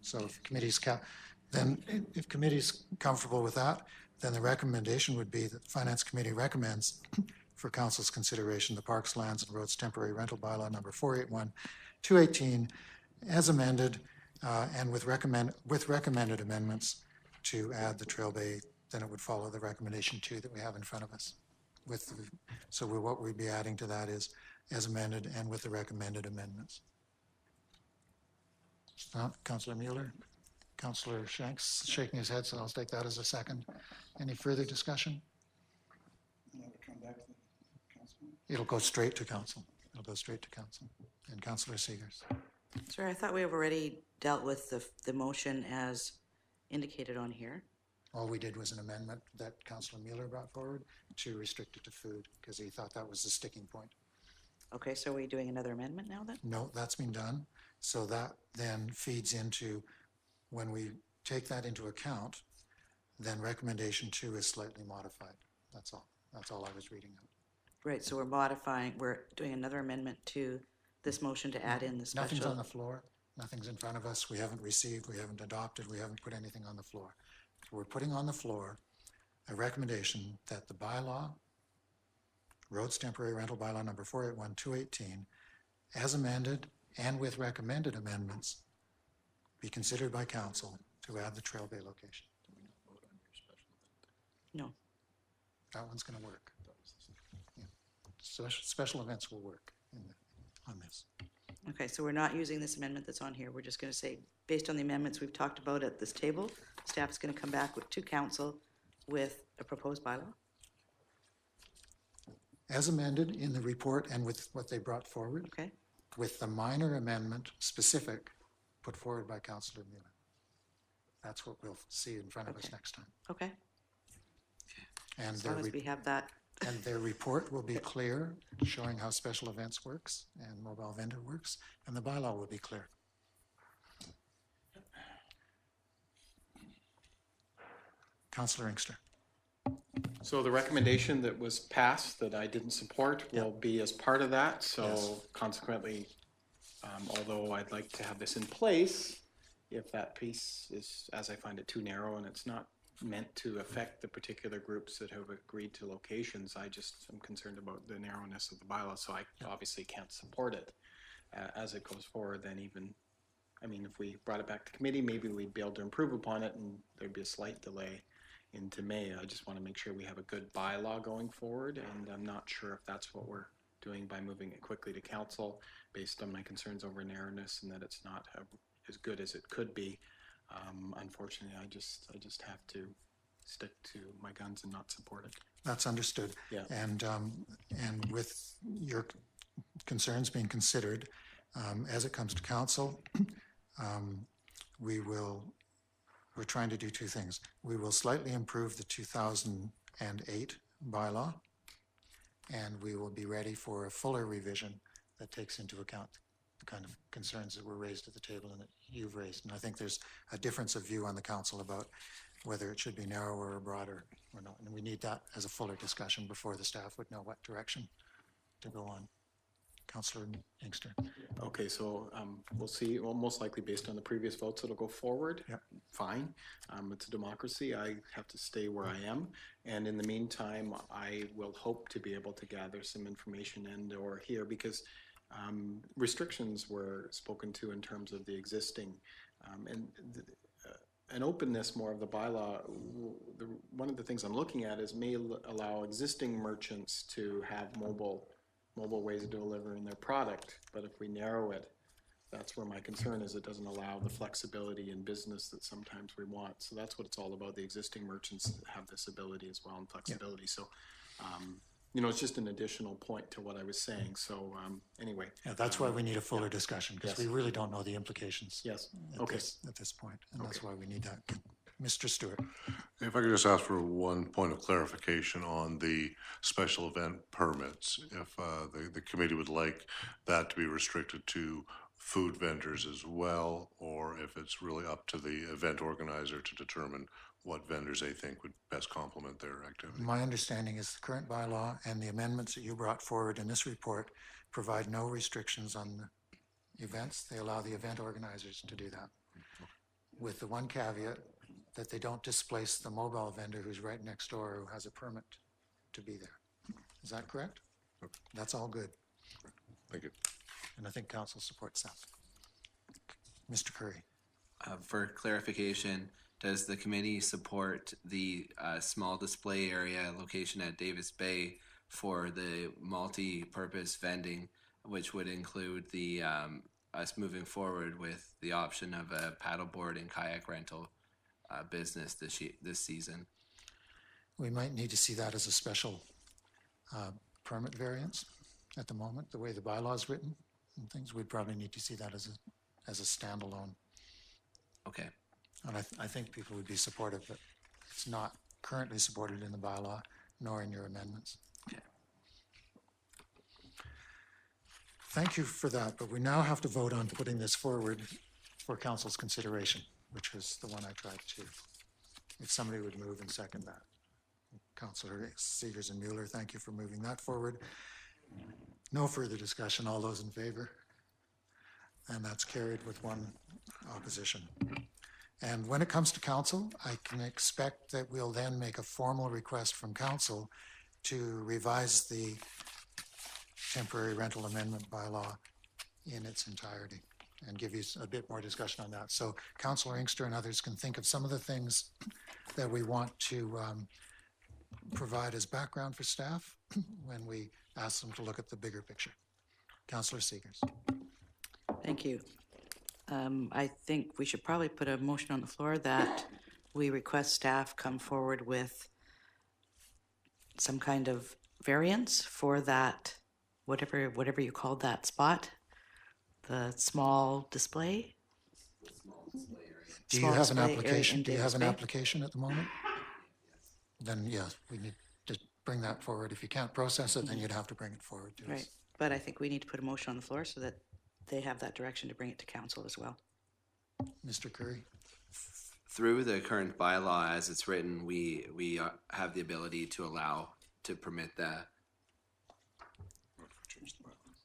So if committee's if committee's comfortable with that, then the recommendation would be that the Finance Committee recommends for council's consideration the Parks, Lands and Roads Temporary Rental Bylaw number 481, 218, as amended, and with recommended amendments to add the Trail Bay, then it would follow the recommendation 2 that we have in front of us. What we'd be adding to that is as amended and with the recommended amendments. Councillor Mueller, Councillor Shanks shaking his head, so I'll take that as a second. Any further discussion? It'll go straight to council. It'll go straight to council. And Councillor Seegers. Sir, I thought we have already dealt with the motion as indicated on here. All we did was an amendment that Councillor Mueller brought forward to restrict it to food because he thought that was the sticking point. Okay, so are we doing another amendment now then? No, that's been done. So that then feeds into, when we take that into account, then recommendation 2 is slightly modified. That's all. That's all I was reading out. Right, so we're doing another amendment to this motion to add in the special. Nothing's on the floor. Nothing's in front of us. We haven't received, we haven't adopted, we haven't put anything on the floor. We're putting on the floor a recommendation that the bylaw, Roads Temporary Rental Bylaw number 481-218, as amended and with recommended amendments, be considered by council to add the Trail Bay location. No. That one's going to work. Yeah. Special events will work on this. Okay, so we're not using this amendment that's on here. We're just going to say, based on the amendments we've talked about at this table, staff is going to come back to council with a proposed bylaw? As amended in the report and with what they brought forward, Okay, with the minor amendment specific put forward by Councillor Mueller. That's what we'll see in front of us Okay. next time. okay. And As their, long as we have that. and their report will be clear, showing how special events works and mobile vendor works, and the bylaw will be clear. Councillor Inkster. So the recommendation that was passed that I didn't support will be as part of that. So Yes. consequently, although I'd like to have this in place, if that piece is, as I find it, too narrow and it's not meant to affect the particular groups that have agreed to locations, I just am concerned about the narrowness of the bylaw. So I obviously can't support it as it goes forward. Then even, I mean, if we brought it back to committee, maybe we'd be able to improve upon it and there'd be a slight delay into May. I just want to make sure we have a good bylaw going forward, and I'm not sure if that's what we're doing by moving it quickly to council based on my concerns over narrowness and that it's not as good as it could be. Unfortunately, I just have to stick to my guns and not support it. That's understood. Yeah. And with your concerns being considered, as it comes to council, we're trying to do two things. We will slightly improve the 2008 bylaw, and we will be ready for a fuller revision that takes into account the kind of concerns that were raised at the table and that you've raised. And I think there's a difference of view on the council about whether it should be narrower or broader or not. And we need that as a fuller discussion before the staff would know what direction to go on. Councillor Inkster. Okay, so we'll see. Well, most likely based on the previous votes, it'll go forward. Yep. Fine. It's a democracy. I have to stay where I am. And in the meantime, I will hope to be able to gather some information and or hear, because restrictions were spoken to in terms of the existing an openness more of the bylaw. One of the things I'm looking at is may allow existing merchants to have mobile ways of delivering their product, but if we narrow it, that's where my concern is. It doesn't allow the flexibility in business that sometimes we want. So that's what it's all about. The existing merchants have this ability as well and flexibility. So, it's just an additional point to what I was saying. So anyway. Yeah, that's why we need a fuller discussion, because we really don't know the implications. Yes. At this point, and that's why we need that. Mr. Stewart. If I could just ask for one point of clarification on the special event permits, if the committee would like that to be restricted to food vendors as well, or if it's really up to the event organizer to determine what vendors they think would best complement their activity. My understanding is the current bylaw and the amendments that you brought forward in this report provide no restrictions on the events. They allow the event organizers to do that, with the one caveat that they don't displace the mobile vendor who's right next door who has a permit to be there. Is that correct? That's all good. Thank you. And I think council supports that. Mr. Curry. For clarification, does the committee support the small display area location at Davis Bay for the multi-purpose vending, which would include the us moving forward with the option of a paddleboard and kayak rental business this season? We might need to see that as a special permit variance at the moment, the way the bylaw is written and things. We'd probably need to see that as a standalone. Okay. And I think people would be supportive, but it's not currently supported in the bylaw nor in your amendments. Okay. Thank you for that, but we now have to vote on putting this forward for council's consideration, which was the one I tried to, if somebody would move and second that. Councillor Seegers and Mueller, thank you for moving that forward. No further discussion. All those in favor? And that's carried with one opposition. And when it comes to council, I can expect that we'll then make a formal request from council to revise the temporary rental amendment bylaw in its entirety and give you a bit more discussion on that. So Councillor Inkster and others can think of some of the things that we want to provide as background for staff when we ask them to look at the bigger picture. Councillor Seegers. Thank you. I think we should probably put a motion on the floor that we request staff come forward with some kind of variance for that, whatever you called that spot, the small display. Do you Small have an display area application? in Do you Davis have an Bay? application at the moment? Then yes, we need to bring that forward. If you can't process it, then you'd have to bring it forward to us. Right, but I think we need to put a motion on the floor so that they have that direction to bring it to council as well. Mr. Curry? Through the current bylaw as it's written, we have the ability to allow to permit that.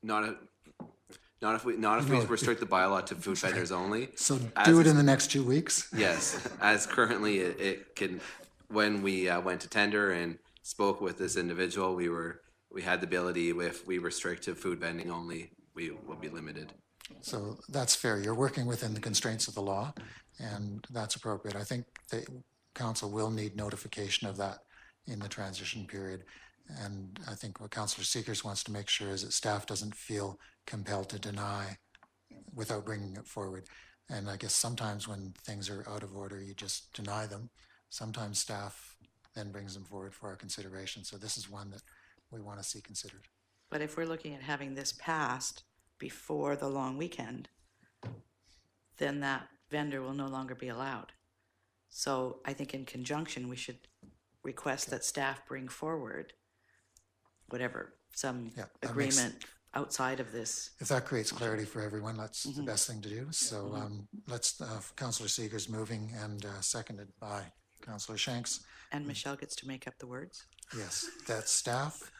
Not if we restrict the bylaw to food vendors only. So As do it is- in the next 2 weeks? Yes, as currently it can. When we went to tender and spoke with this individual, we had the ability. If we restrict to food vending only, we will be limited. So that's fair. You're working within the constraints of the law, and that's appropriate. I think the council will need notification of that in the transition period. And I think what Councillor Seegers wants to make sure is that staff doesn't feel compelled to deny without bringing it forward. And I guess sometimes when things are out of order, you just deny them. Sometimes staff then brings them forward for our consideration. So this is one that we want to see considered. But if we're looking at having this passed before the long weekend, then that vendor will no longer be allowed. So I think in conjunction, we should request that staff bring forward whatever, some Yeah, that makes- agreement outside of this. If that creates clarity for everyone, that's the best thing to do. So let's, Councillor Seegers moving and seconded by Councillor Shanks. And Michelle gets to make up the words. Yes, that staff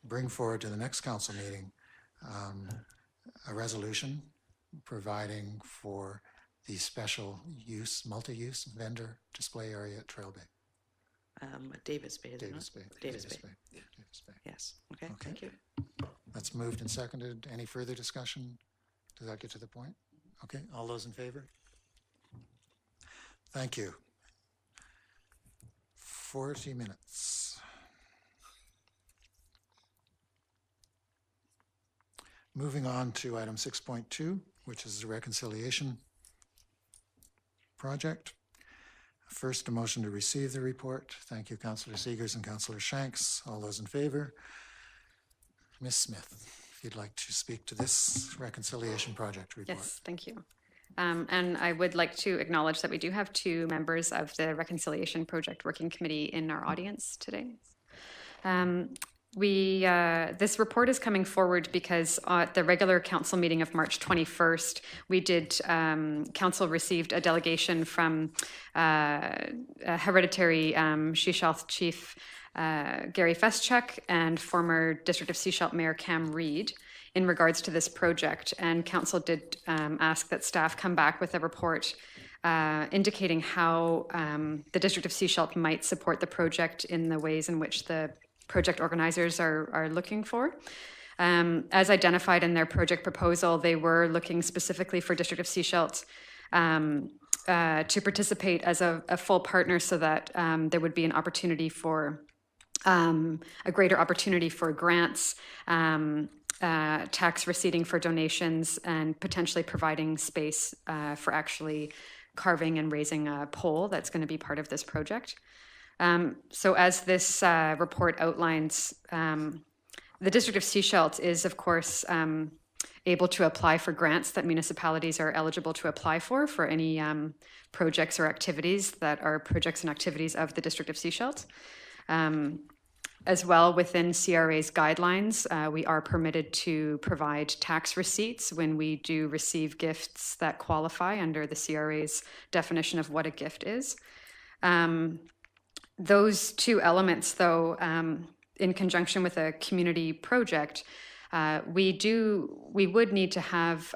bring forward to the next council meeting a resolution providing for the special use, multi-use vendor display area at Trail Bay, Davis Bay, isn't it? Davis Bay. Davis Bay. Davis Bay. Yes, okay, Okay. thank you. That's moved and seconded. Any further discussion? Does that get to the point? Okay, all those in favor? Thank you. 40 minutes. Moving on to item 6.2, which is the reconciliation project. First, a motion to receive the report. Thank you, Councillor Seegers and Councillor Shanks. All those in favor? Ms. Smith, if you'd like to speak to this reconciliation project report. Yes, thank you. And I would like to acknowledge that we do have 2 members of the Reconciliation Project Working Committee in our audience today. This report is coming forward because at the regular council meeting of March 21st, council received a delegation from hereditary Sechelt chief Gary Feschuk and former District of Sechelt Mayor Cam Reid in regards to this project. And council did ask that staff come back with a report indicating how the District of Sechelt might support the project in the ways in which the project organizers are looking for. As identified in their project proposal, they were looking specifically for District of Sechelt to participate as a full partner so that there would be an opportunity for a greater opportunity for grants, tax receipting for donations, and potentially providing space for actually carving and raising a pole that's going to be part of this project. So as this report outlines, the District of Sechelt is, of course, able to apply for grants that municipalities are eligible to apply for any projects or activities that are projects and activities of the District of Sechelt. As well, within CRA's guidelines, we are permitted to provide tax receipts when we do receive gifts that qualify under the CRA's definition of what a gift is. Those two elements, though, in conjunction with a community project, we would need to have,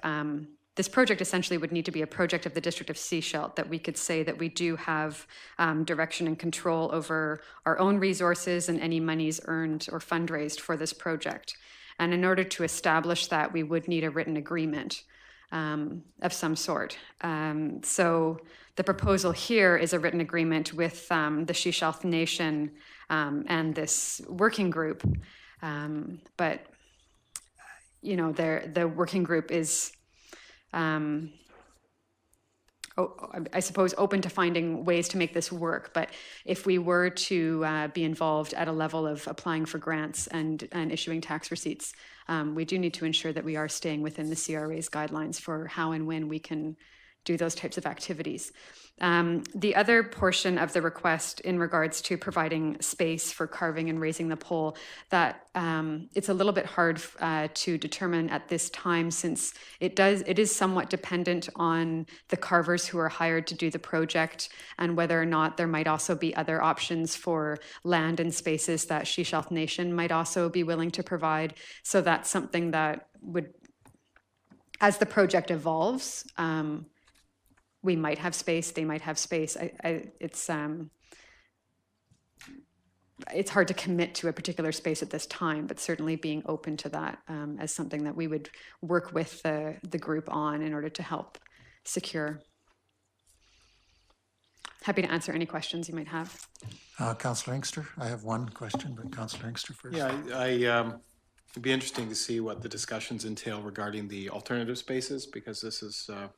this project essentially would need to be a project of the District of Sechelt, that we could say that we do have direction and control over our own resources and any monies earned or fundraised for this project. And in order to establish that, we would need a written agreement of some sort. So the proposal here is a written agreement with the Sechelt Nation and this working group. But, you know, the working group is, I suppose, open to finding ways to make this work. But if we were to be involved at a level of applying for grants and issuing tax receipts, we do need to ensure that we are staying within the CRA's guidelines for how and when we can do those types of activities. The other portion of the request in regards to providing space for carving and raising the pole, that it's a little bit hard to determine at this time, since it is somewhat dependent on the carvers who are hired to do the project and whether or not there might also be other options for land and spaces that Sechelt Nation might also be willing to provide. So that's something that would, as the project evolves, we might have space, they might have space. It's hard to commit to a particular space at this time, but certainly being open to that as something that we would work with the group on in order to help secure. Happy to answer any questions you might have. Councillor Inkster, I have one question, but Councillor Inkster first. Yeah, it'd be interesting to see what the discussions entail regarding the alternative spaces, because this is, I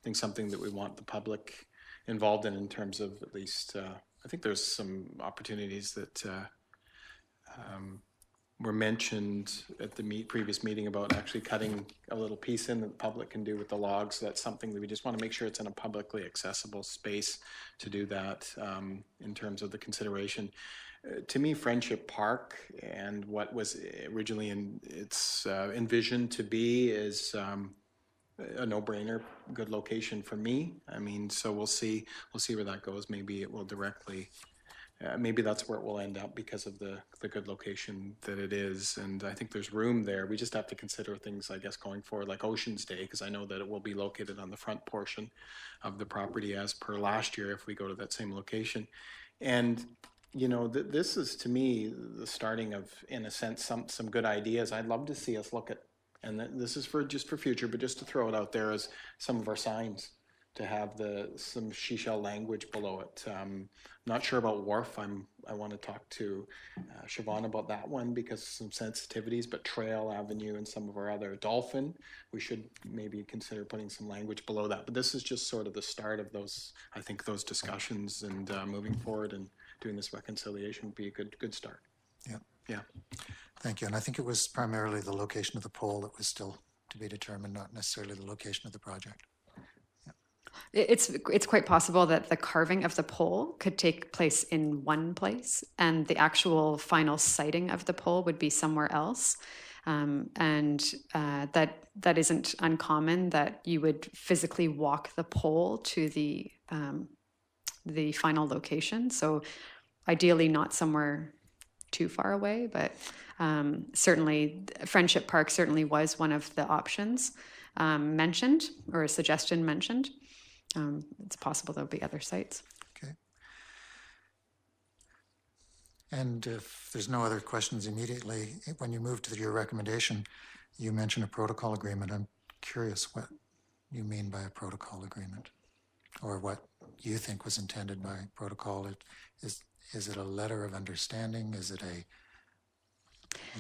think, something that we want the public involved in terms of at least, I think there's some opportunities that were mentioned at the previous meeting about actually cutting a little piece in that the public can do with the logs. That's something that we just want to make sure it's in a publicly accessible space to do that in terms of the consideration. To me, Friendship Park and what was originally envisioned to be is a no-brainer, good location for me. I mean, so we'll see where that goes. Maybe it will directly, maybe that's where it will end up because of the good location that it is. And I think there's room there. We just have to consider things, I guess, going forward, like Oceans Day, because I know that it will be located on the front portion of the property as per last year if we go to that same location. And you know, this is, to me, the starting of, in a sense, some good ideas. I'd love to see us look at, and this is just for future, but just to throw it out there as some of our signs, to have some Sechelt language below it. Not sure about Wharf. I want to talk to Siobhan about that one because of some sensitivities, but Trail Avenue and some of our other Dolphin, we should maybe consider putting some language below that. But this is just sort of the start of those, I think, those discussions, and moving forward and doing this reconciliation would be a good start. Yeah. Yeah. Thank you. And I think it was primarily the location of the pole that was still to be determined, not necessarily the location of the project. Yeah. It's quite possible that the carving of the pole could take place in one place and the actual final siting of the pole would be somewhere else. That isn't uncommon, that you would physically walk the pole to the final location. So ideally not somewhere too far away, but certainly Friendship Park certainly was one of the options mentioned, or a suggestion mentioned. It's possible there'll be other sites. Okay. And if there's no other questions immediately, when you move to your recommendation, you mentioned a protocol agreement. I'm curious what you mean by a protocol agreement, or what you think was intended by protocol. Is it a letter of understanding? Is it a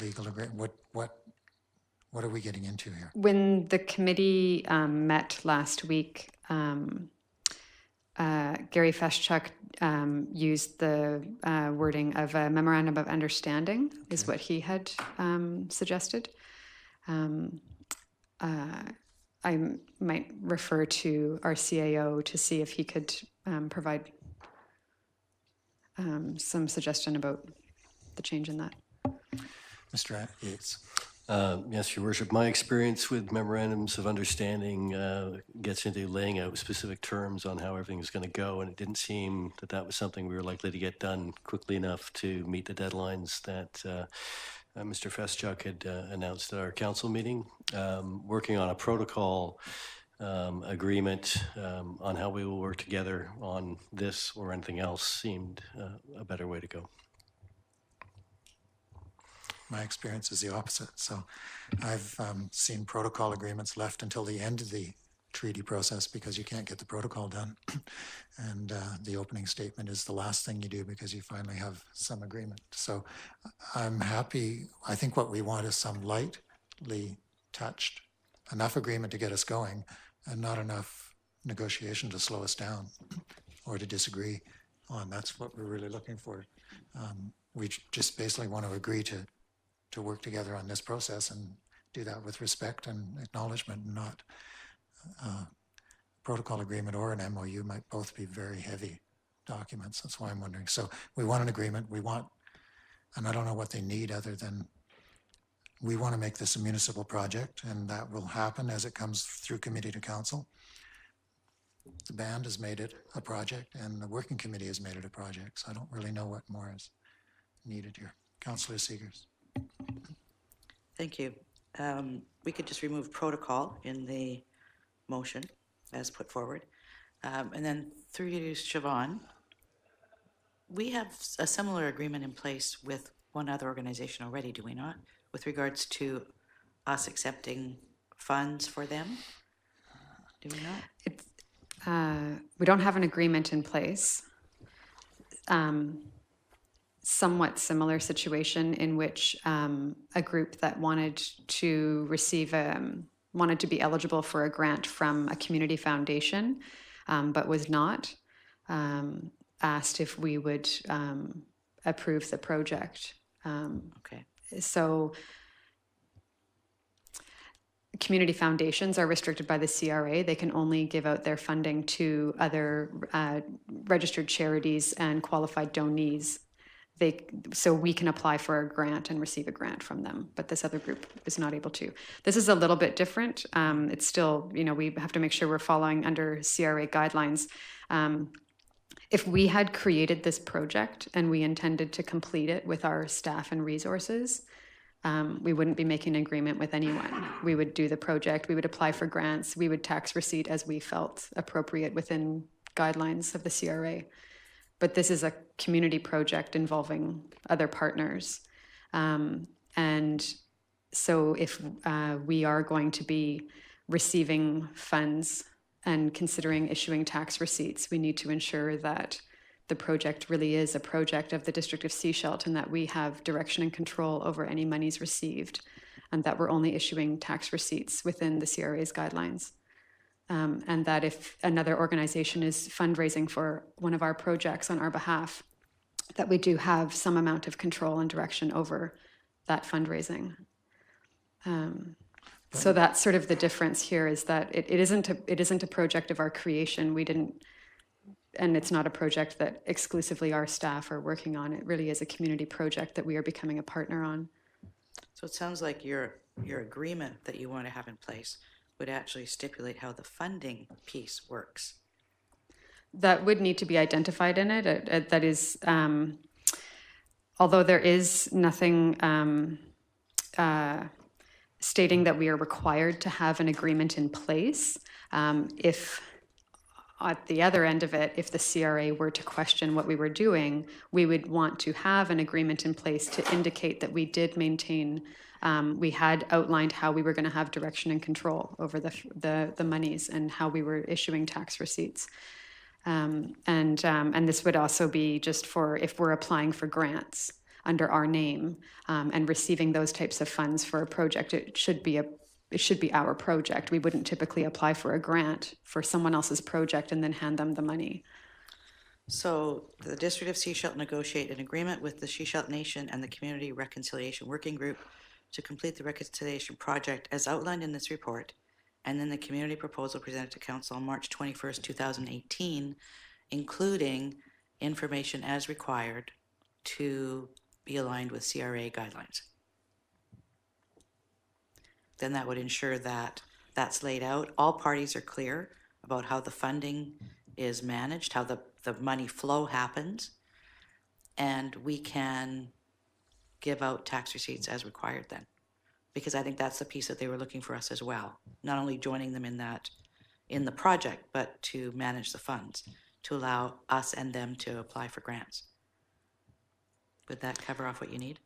legal agreement? What are we getting into here? When the committee met last week, Gary Feschuk used the wording of a memorandum of understanding, is what he had suggested. I might refer to our CAO to see if he could provide some suggestion about the change in that. Mr. Yates. Yes, Your Worship. My experience with memorandums of understanding gets into laying out specific terms on how everything is going to go, and it didn't seem that that was something we were likely to get done quickly enough to meet the deadlines that Mr. Feschuk had announced at our council meeting. Working on a protocol agreement on how we will work together on this or anything else seemed a better way to go. My experience is the opposite. So I've seen protocol agreements left until the end of the treaty process because you can't get the protocol done. And the opening statement is the last thing you do because you finally have some agreement. So I'm happy. I think what we want is some lightly touched, enough agreement to get us going and not enough negotiation to slow us down or to disagree on. That's what we're really looking for. We just basically want to agree to work together on this process and do that with respect and acknowledgement, and not protocol agreement or an MOU might both be very heavy documents. That's why I'm wondering. So we want an agreement. We want, and I don't know what they need other than we want to make this a municipal project, and that will happen as it comes through committee to council. The band has made it a project and the working committee has made it a project. So I don't really know what more is needed here. Councillor Seegers. Thank you. We could just remove protocol in the motion as put forward. And then through you, Siobhan, we have a similar agreement in place with one other organization already, do we not? With regards to us accepting funds for them? Do we not? We don't have an agreement in place. Somewhat similar situation in which a group that wanted to receive wanted to be eligible for a grant from a community foundation, but was not, asked if we would approve the project. Okay. So community foundations are restricted by the CRA. They can only give out their funding to other registered charities and qualified donees. So we can apply for a grant and receive a grant from them, but this other group is not able to. This is a little bit different. It's still, we have to make sure we're following under CRA guidelines. If we had created this project and we intended to complete it with our staff and resources, we wouldn't be making an agreement with anyone. We would do the project, we would apply for grants, we would tax receipt as we felt appropriate within guidelines of the CRA. But this is a community project involving other partners. And so if we are going to be receiving funds and considering issuing tax receipts, we need to ensure that the project really is a project of the District of Sechelt and that we have direction and control over any monies received, and that we're only issuing tax receipts within the CRA's guidelines. And that if another organization is fundraising for one of our projects on our behalf, that we do have some amount of control and direction over that fundraising. So that's sort of the difference here, is that it isn't a project of our creation. We didn't, and it's not a project that exclusively our staff are working on. It really is a community project that we are becoming a partner on. So it sounds like your agreement that you want to have in place would actually stipulate how the funding piece works. That would need to be identified in it. That is, although there is nothing stating that we are required to have an agreement in place, if at the other end of it, if the CRA were to question what we were doing, we would want to have an agreement in place to indicate that we did maintain, we had outlined how we were going to have direction and control over the monies and how we were issuing tax receipts. And this would also be just for if we're applying for grants under our name and receiving those types of funds for a project, it should be our project. We wouldn't typically apply for a grant for someone else's project and then hand them the money. So the District of Sechelt negotiate an agreement with the Sechelt Nation and the Community Reconciliation Working Group to complete the reconciliation project as outlined in this report, and then the community proposal presented to Council on March 21st, 2018, including information as required to be aligned with CRA guidelines. Then that would ensure that that's laid out. All parties are clear about how the funding is managed, how the money flow happens, and we can give out tax receipts as required then. Because I think that's the piece that they were looking for us as well. Not only joining them in the project, but to manage the funds, to allow us and them to apply for grants. Would that cover off what you need?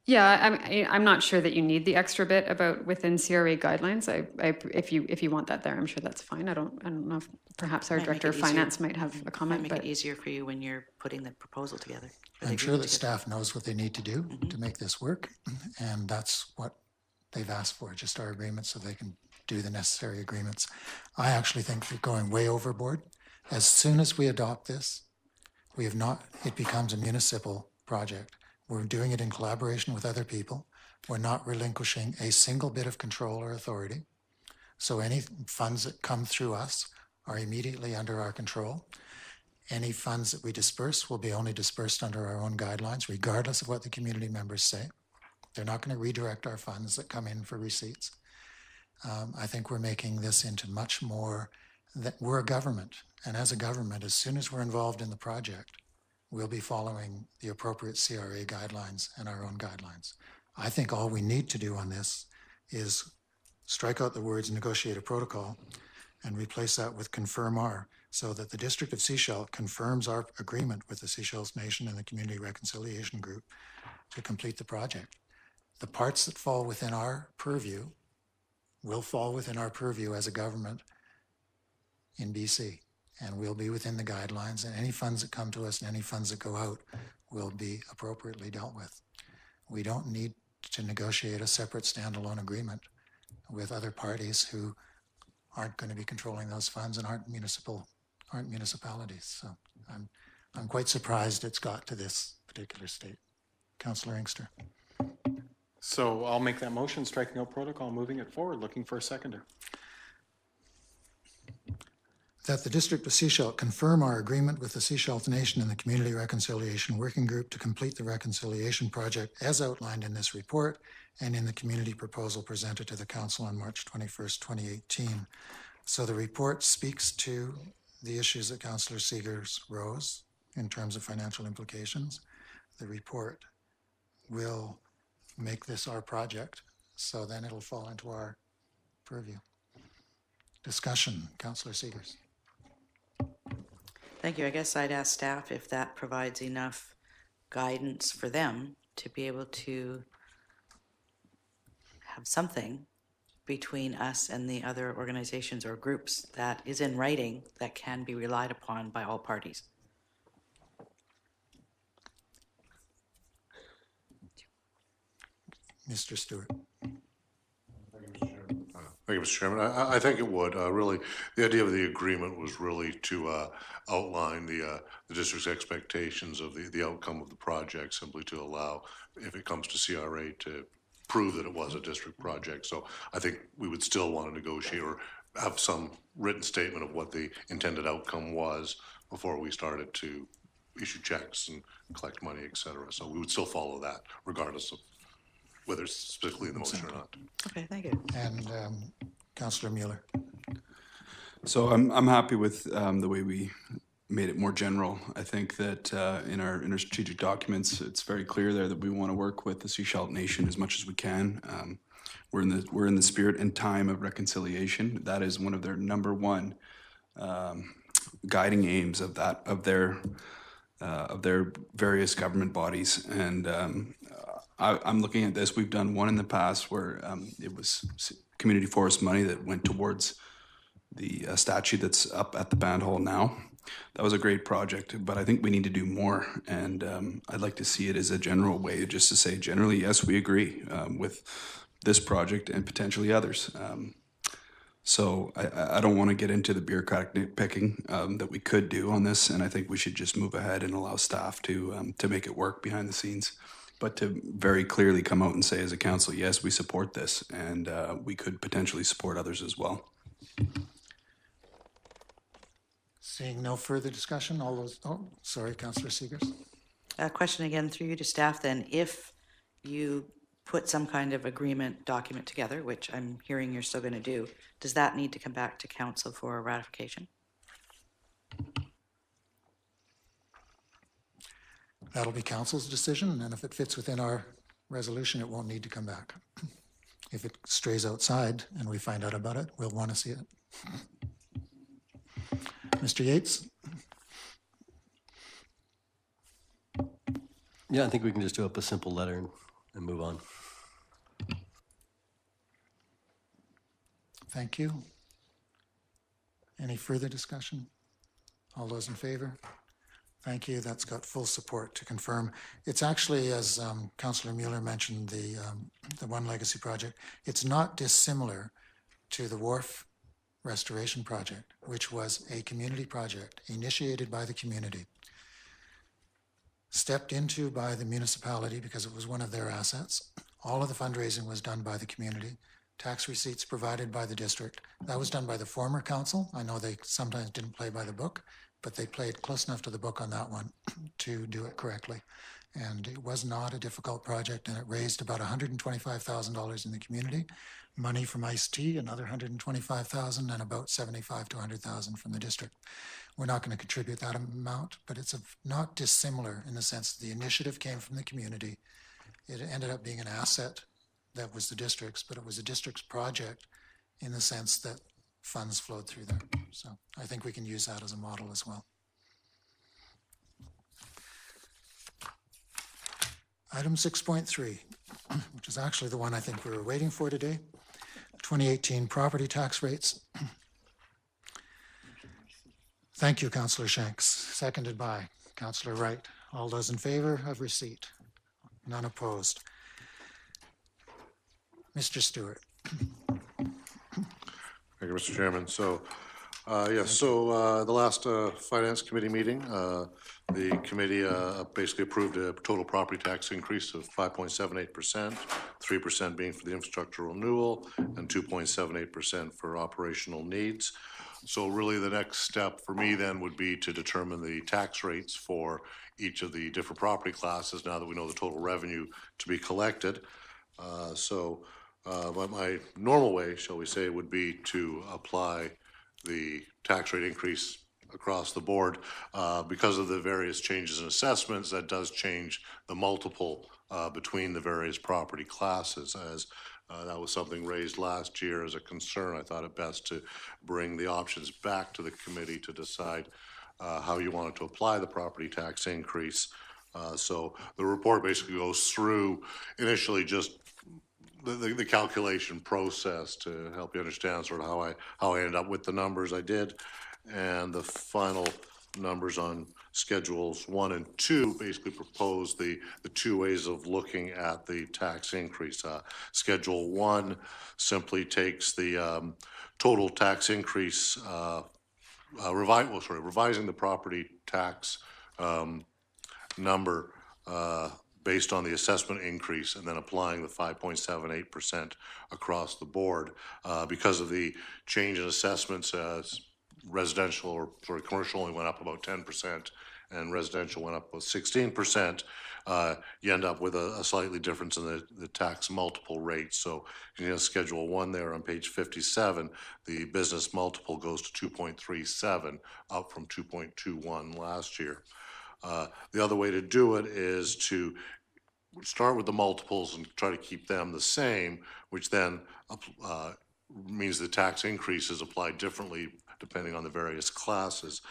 Yeah, I'm not sure that you need the extra bit about within CRA guidelines. If you want that there, I'm sure that's fine. I don't know if perhaps our Might director of make it easier. finance might have a comment. Might make But it easier for you when you're putting the proposal together. or the I'm sure that agreement together. staff knows what they need to do to make this work, and that's what they've asked for, just our agreement so they can do the necessary agreements. I actually think they're going way overboard. As soon as we adopt this, it becomes a municipal project. We're doing it in collaboration with other people. We're not relinquishing a single bit of control or authority. So any funds that come through us are immediately under our control. Any funds that we disperse will be only dispersed under our own guidelines, regardless of what the community members say. They're not going to redirect our funds that come in for receipts. I think we're making this into much more that we're a government. And as a government, as soon as we're involved in the project, we'll be following the appropriate CRA guidelines and our own guidelines. I think all we need to do on this is strike out the words negotiate a protocol and replace that with confirm our, so that the District of Sechelt confirms our agreement with the Sechelt Nation and the Community Reconciliation Group to complete the project. The parts that fall within our purview will fall within our purview as a government in BC. And we'll be within the guidelines, and any funds that come to us and any funds that go out will be appropriately dealt with. We don't need to negotiate a separate standalone agreement with other parties who aren't going to be controlling those funds and aren't municipalities. So I'm quite surprised it's got to this particular state. Councillor Inkster. So I'll make that motion, striking out protocol, moving it forward, looking for a seconder. That the District of Sechelt confirm our agreement with the Sechelt Nation and the Community Reconciliation Working Group to complete the reconciliation project as outlined in this report and in the community proposal presented to the Council on March 21st, 2018. So the report speaks to the issues that Councillor Seegers rose in terms of financial implications. The report will make this our project, so then it'll fall into our purview. Discussion, Councillor Seegers. Thank you. I guess I'd ask staff if that provides enough guidance for them to be able to have something between us and the other organizations or groups that is in writing that can be relied upon by all parties. Mr. Stewart. Thank you, Mr. Chairman. I think it would. Really, the idea of the agreement was really to outline the district's expectations of the outcome of the project, simply to allow, if it comes to CRA, to prove that it was a district project. So I think we would still want to negotiate or have some written statement of what the intended outcome was before we started to issue checks and collect money, et cetera. So we would still follow that, regardless of whether it's specifically in the motion or not. Okay, thank you. And Councillor Mueller. So I'm happy with the way we made it more general. I think that in our strategic documents, it's very clear there that we want to work with the Sechelt Nation as much as we can. We're in the spirit and time of reconciliation. That is one of their number one guiding aims of their various government bodies. And I'm looking at this. We've done one in the past where it was community forest money that went towards the statue that's up at the band hall now. That was a great project, but I think we need to do more. And I'd like to see it as a general way, just to say generally, yes, we agree with this project and potentially others. So I don't want to get into the bureaucratic nitpicking that we could do on this, and I think we should just move ahead and allow staff to make it work behind the scenes, but to very clearly come out and say as a council, yes, we support this, and we could potentially support others as well. Seeing no further discussion, all those, oh, sorry, Councillor Seegers. A question again through you to staff then. If you put some kind of agreement document together, which I'm hearing you're still going to do, does that need to come back to council for ratification? That'll be council's decision, and if it fits within our resolution, it won't need to come back. If it strays outside and we find out about it, we'll want to see it. Mr. Yates? Yeah, I think we can just do up a simple letter and move on. Thank you. Any further discussion? All those in favor? Thank you. That's got full support to confirm. It's actually, as Councillor Mueller mentioned, the One Legacy project, it's not dissimilar to the Wharf Restoration Project, which was a community project initiated by the community, stepped into by the municipality because it was one of their assets. All of the fundraising was done by the community. Tax receipts provided by the district. That was done by the former council. I know they sometimes didn't play by the book, but they played close enough to the book on that one to do it correctly. And it was not a difficult project, and it raised about $125,000 in the community, money from Ice-T, another $125,000, and about $75,000 to $100,000 from the district. We're not going to contribute that amount, but it's not dissimilar in the sense that the initiative came from the community. It ended up being an asset that was the district's, but it was a district's project in the sense that funds flowed through there. So I think we can use that as a model as well. Item 6.3, which is actually the one I think we were waiting for today, 2018 property tax rates. Thank you, Councillor Shanks. Seconded by Councillor Wright. All those in favor of receipt? None opposed. Mr. Stewart. Thank you, Mr. Chairman. So, the last Finance Committee meeting, the committee basically approved a total property tax increase of 5.78%, 3% being for the infrastructure renewal, and 2.78% for operational needs. So really the next step for me then would be to determine the tax rates for each of the different property classes now that we know the total revenue to be collected. But my normal way, shall we say, would be to apply the tax rate increase across the board. Because of the various changes in assessments, that does change the multiple between the various property classes. As that was something raised last year as a concern, I thought it best to bring the options back to the committee to decide how you wanted to apply the property tax increase. So the report basically goes through initially just the calculation process to help you understand sort of how I ended up with the numbers I did, and the final numbers on schedules 1 and 2 basically propose the two ways of looking at the tax increase. Schedule 1 simply takes the total tax increase, revising the property tax number based on the assessment increase and then applying the 5.78% across the board. Because of the change in assessments, commercial only went up about 10% and residential went up about 16%, you end up with a slightly difference in the tax multiple rate. So you have Schedule 1 there on page 57, the business multiple goes to 2.37, up from 2.21 last year. The other way to do it is to start with the multiples and try to keep them the same, which then means the tax increase is applied differently depending on the various classes.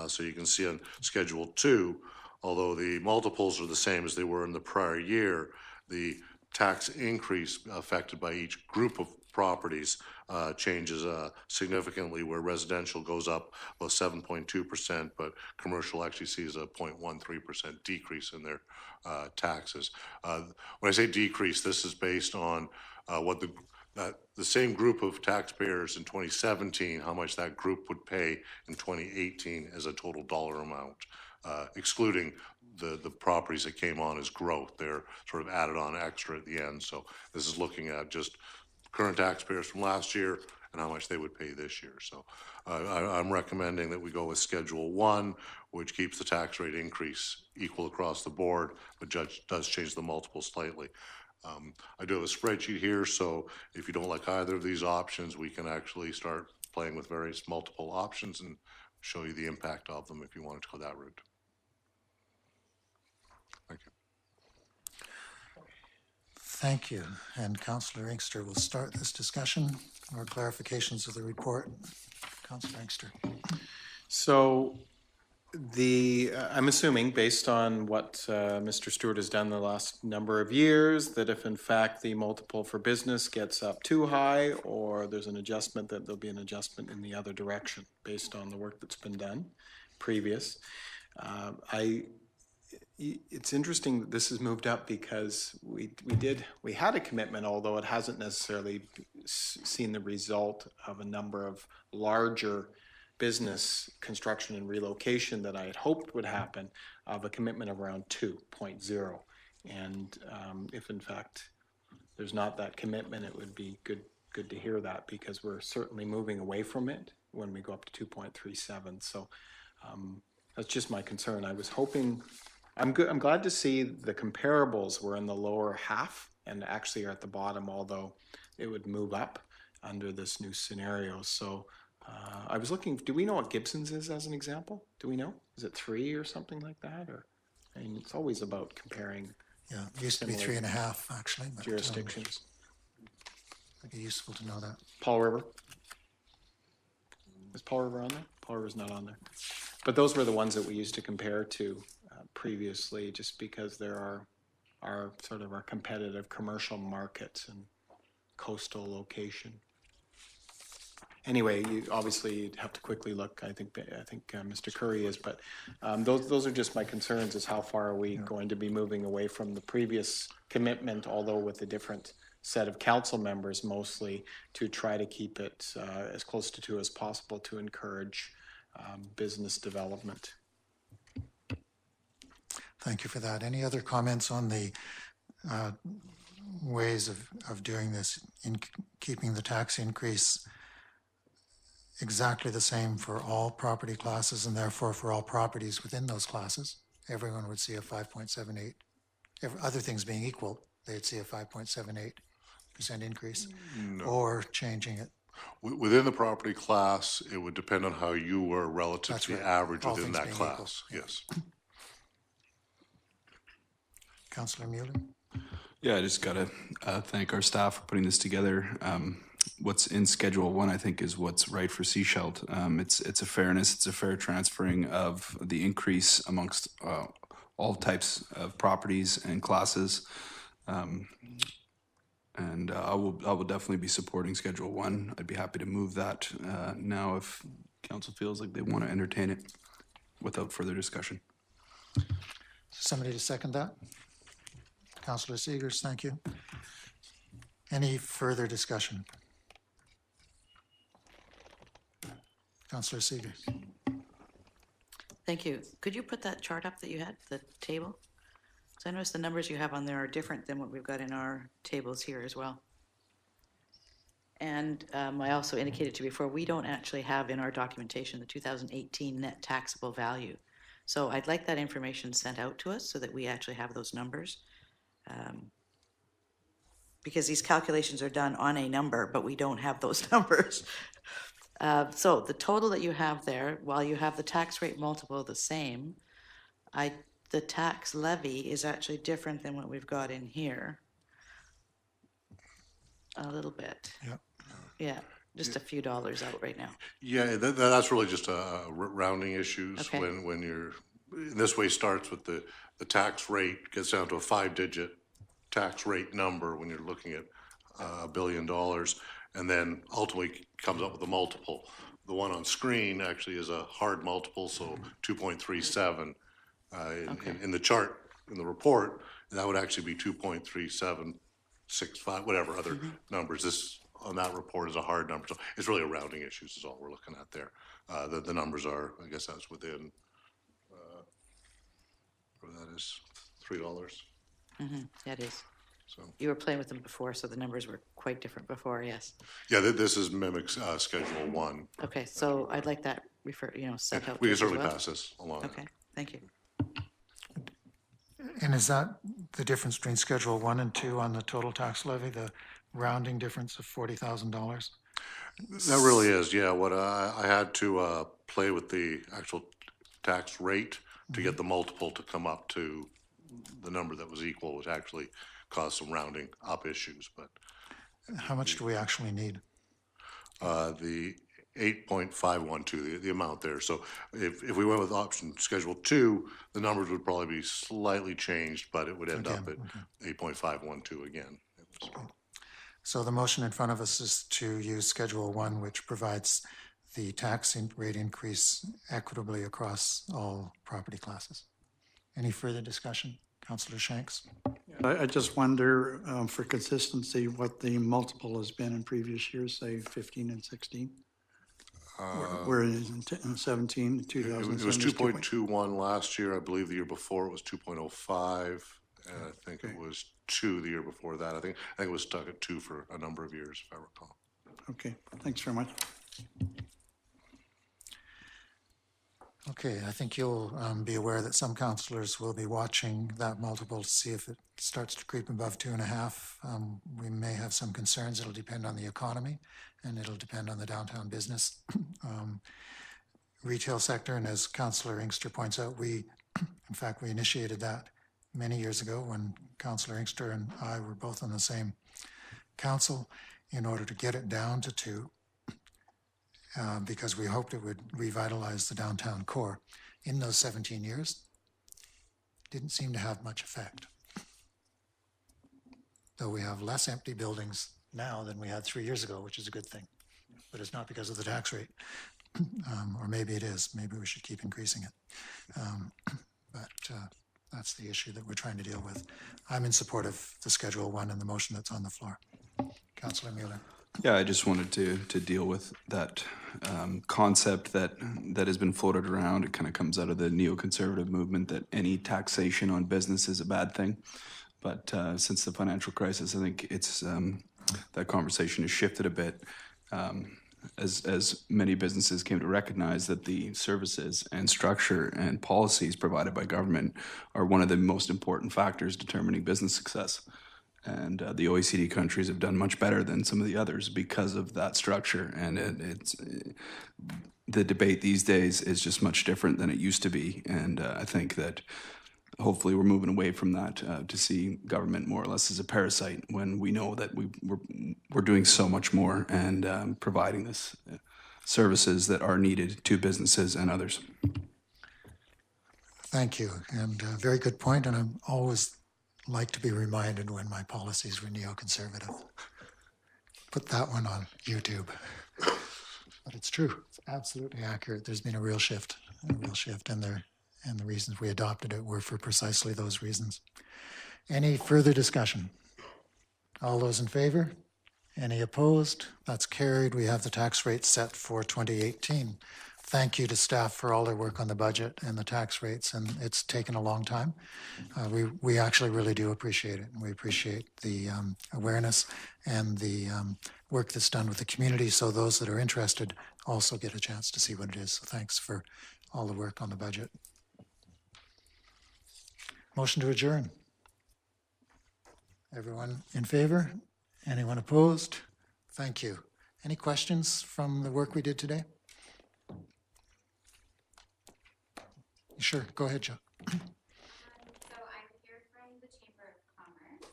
So you can see on Schedule 2, although the multiples are the same as they were in the prior year, the tax increase affected by each group of properties changes significantly, where residential goes up about 7.2%, but commercial actually sees a 0.13% decrease in their taxes. When I say decrease, this is based on what the same group of taxpayers in 2017, how much that group would pay in 2018 as a total dollar amount, excluding the properties that came on as growth. They're sort of added on extra at the end. So this is looking at just current taxpayers from last year and how much they would pay this year. So I'm recommending that we go with Schedule 1, which keeps the tax rate increase equal across the board, but does change the multiple slightly. I do have a spreadsheet here, so if you don't like either of these options, we can actually start playing with various multiple options and show you the impact of them if you wanted to go that route. Thank you. Thank you. And Councillor Inkster will start this discussion or clarifications of the report. Councillor Inkster. So I'm assuming, based on what Mr. Stewart has done the last number of years, that if in fact the multiple for business gets up too high, or there's an adjustment, that there'll be an adjustment in the other direction based on the work that's been done previous. It's interesting that this has moved up, because we had a commitment, although it hasn't necessarily seen the result of a number of larger business construction and relocation that I had hoped would happen, of a commitment of around 2.0. And if in fact there's not that commitment, it would be good to hear that, because we're certainly moving away from it when we go up to 2.37. So that's just my concern. I was hoping, I'm glad to see the comparables were in the lower half and actually are at the bottom, although it would move up under this new scenario. So I was looking, do we know what Gibson's is as an example? Do we know? Is it 3 or something like that? Or, I mean, it's always about comparing. Yeah, it used to be 3.5 actually. But, jurisdictions. It'd be useful to know that. Paul River. Is Paul River on there? Paul River's not on there. But those were the ones that we used to compare to previously, just because there are sort of our competitive commercial markets and coastal location. Anyway, obviously you'd have to quickly look. I think Mr. Curry is, but those are just my concerns: is how far are we going to be moving away from the previous commitment, although with a different set of council members, mostly to try to keep it as close to 2 as possible to encourage business development. Thank you for that. Any other comments on the ways of doing this in keeping the tax increase exactly the same for all property classes, and therefore for all properties within those classes? Everyone would see a 5.78. Other things being equal, they'd see a 5.78% increase. No. Or changing it. Within the property class, it would depend on how you were relative That's to the right. average All within things that being class. equal. Yes. Councillor Mueller? Yeah, I just got to thank our staff for putting this together. What's in Schedule 1, I think, is what's right for Sechelt. It's a fairness, it's a fair transferring of the increase amongst all types of properties and classes. And I will definitely be supporting Schedule 1. I'd be happy to move that now if council feels like they want to entertain it without further discussion. Somebody to second that? Councillor Seegers, thank you. Any further discussion? Councillor Seegers. Thank you. Could you put that chart up that you had, the table? So I noticed the numbers you have on there are different than what we've got in our tables here as well. And I also indicated to you before, we don't actually have in our documentation the 2018 net taxable value. So I'd like that information sent out to us so that we actually have those numbers. Because these calculations are done on a number, but we don't have those numbers. So the total that you have there, while you have the tax rate multiple the same, the tax levy is actually different than what we've got in here. A little bit. Yep. Yeah. just a few dollars out right now. Yeah, that's really just rounding issues. Okay. When you're, this way starts with the tax rate, gets down to a 5-digit tax rate number when you're looking at $1 billion, and then ultimately comes up with a multiple. The one on screen actually is a hard multiple, so 2.37. In the chart, in the report, that would actually be 2.3765, whatever other numbers. This, on that report, is a hard number. So it's really a rounding issues is all we're looking at there. The numbers are, I guess that's within, whatever that is, $3. That is. So, You were playing with them before, so the numbers were quite different before, yes. yeah, this is mimics Schedule 1. Okay, so I'd like that sent out. We to can us as certainly well. pass this along. Okay, thank you. And is that the difference between Schedule 1 and 2 on the total tax levy, the rounding difference of $40,000? That really is, yeah. What I had to play with the actual tax rate to get the multiple to come up to the number that was equal, which actually caused some rounding up issues, but How much do we actually need? the 8.512, the amount there. So if we went with option Schedule 2, the numbers would probably be slightly changed, but it would end up at 8.512 again. So the motion in front of us is to use Schedule 1, which provides the tax rate increase equitably across all property classes. Any further discussion? Councillor Shanks? I just wonder, for consistency, what the multiple has been in previous years, say 15 and 16? Where it is in 17, 2007? It was 2.21 last year. I believe the year before it was 2.05. And I think it was 2 the year before that. I think it was stuck at 2 for a number of years, if I recall. Okay, thanks very much. Okay, I think you'll be aware that some councillors will be watching that multiple to see if it starts to creep above 2.5. We may have some concerns. It'll depend on the economy and it'll depend on the downtown business retail sector. And as Councillor Inkster points out, in fact, we initiated that many years ago when Councillor Inkster and I were both on the same council in order to get it down to 2. Because we hoped it would revitalize the downtown core. In those 17 years, didn't seem to have much effect. Though we have less empty buildings now than we had 3 years ago, which is a good thing. But it's not because of the tax rate. Or maybe it is. Maybe we should keep increasing it. But that's the issue that we're trying to deal with. I'm in support of the Schedule 1 and the motion that's on the floor. Councillor Mueller. Yeah, I just wanted to deal with that concept that has been floated around. It kind of comes out of the neoconservative movement that any taxation on business is a bad thing. But since the financial crisis, I think it's that conversation has shifted a bit as many businesses came to recognize that the services and structure and policies provided by government are one of the most important factors determining business success. And the OECD countries have done much better than some of the others because of that structure. And the debate these days is just much different than it used to be. And I think that hopefully we're moving away from that to see government more or less as a parasite when we know that we're doing so much more and providing this services that are needed to businesses and others. Thank you. And very good point. And I'm always like to be reminded when my policies were neoconservative. Put that one on YouTube. But it's true. It's absolutely accurate. There's been a real shift, and the reasons we adopted it were for precisely those reasons. Any further discussion? All those in favor? Any opposed? That's carried. We have the tax rate set for 2018. Thank you to staff for all their work on the budget and the tax rates, and it's taken a long time. We actually really do appreciate it, and we appreciate the awareness and the work that's done with the community, so those that are interested also get a chance to see what it is. So thanks for all the work on the budget. Motion to adjourn. Everyone in favor? Anyone opposed? Thank you. Any questions from the work we did today? Sure, go ahead, Joe. So I'm here from the Chamber of Commerce.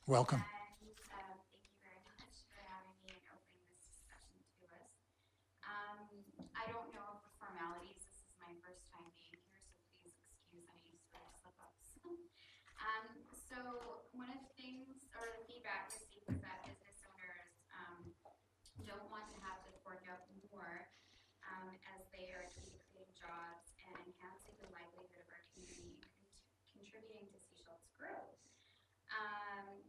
Welcome. And thank you very much for having me and opening this discussion to us. I don't know of the formalities. This is my first time being here, so please excuse any sort of slip-ups. So one of the things, or the feedback received was that business owners don't want to have to fork out more as they are creating jobs and enhancing the livelihood of our community and contributing to Seychelles' growth.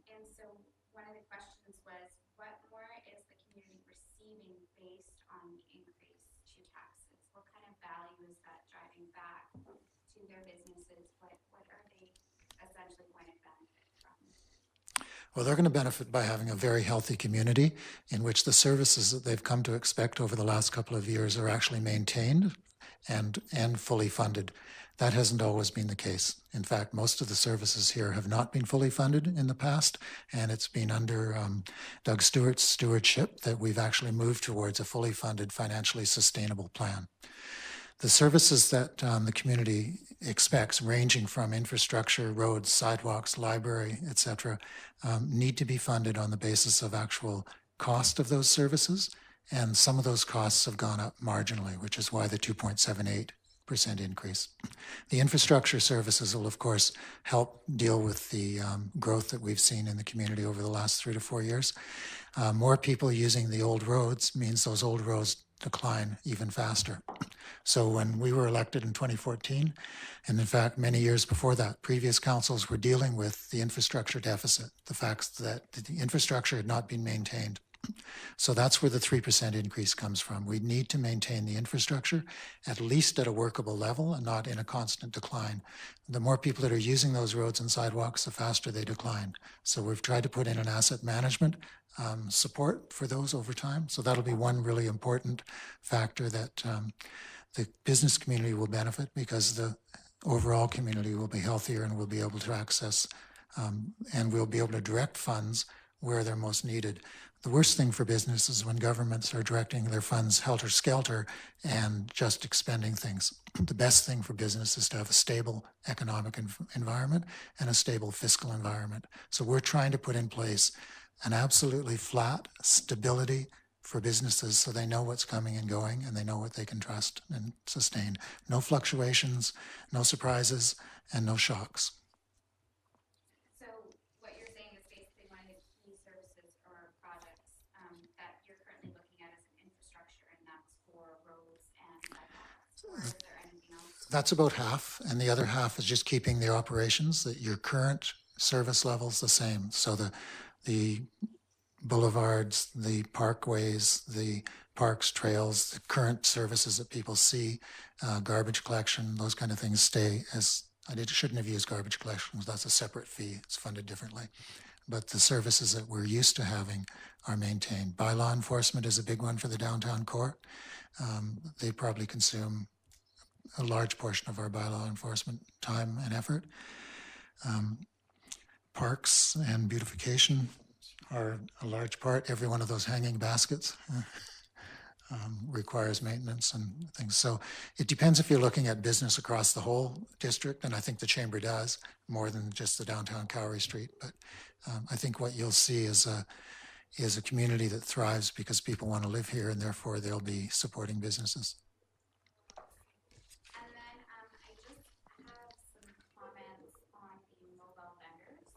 And so one of the questions was, what more is the community receiving based on the increase to taxes? What kind of value is that driving back to their businesses? What are they essentially going to benefit from? Well, they're going to benefit by having a very healthy community in which the services that they've come to expect over the last couple of years are actually maintained and fully funded. That hasn't always been the case. In fact, most of the services here have not been fully funded in the past, and it's been under Doug Stewart's stewardship that we've actually moved towards a fully funded, financially sustainable plan. The services that the community expects, ranging from infrastructure, roads, sidewalks, library, etc., need to be funded on the basis of actual cost of those services, and some of those costs have gone up marginally, which is why the 2.78% increase. The infrastructure services will, of course, help deal with the growth that we've seen in the community over the last 3 to 4 years. More people using the old roads means those old roads decline even faster. So when we were elected in 2014, and in fact many years before that, previous councils were dealing with the infrastructure deficit, the fact that the infrastructure had not been maintained. So that's where the 3% increase comes from. We need to maintain the infrastructure at least at a workable level and not in a constant decline. The more people that are using those roads and sidewalks, the faster they decline. So we've tried to put in an asset management support for those over time. So that'll be one really important factor that the business community will benefit, because the overall community will be healthier and will be able to access and we'll be able to direct funds where they're most needed. The worst thing for business is when governments are directing their funds helter-skelter and just expending things. The best thing for business is to have a stable economic environment and a stable fiscal environment. So we're trying to put in place an absolutely flat stability for businesses so they know what's coming and going and they know what they can trust and sustain. No fluctuations, no surprises, and no shocks. So what you're saying is basically one of the key services or projects that you're currently looking at is an infrastructure, and that's for roads and sidewalks. Or is there anything else? That's about half, and the other half is just keeping the operations, that your current service levels the same. So the boulevards, the parkways, the parks, trails, the current services that people see, garbage collection, those kind of things stay as, shouldn't have used garbage collection, that's a separate fee, it's funded differently. But the services that we're used to having are maintained. Bylaw enforcement is a big one for the downtown core. They probably consume a large portion of our bylaw enforcement time and effort. Parks and beautification are a large part. Every one of those hanging baskets requires maintenance and things. So it depends if you're looking at business across the whole district, and I think the Chamber does, more than just the downtown Cowrie Street. But I think what you'll see is a community that thrives because people want to live here, and therefore they'll be supporting businesses. And then I just have some comments on the mobile vendors.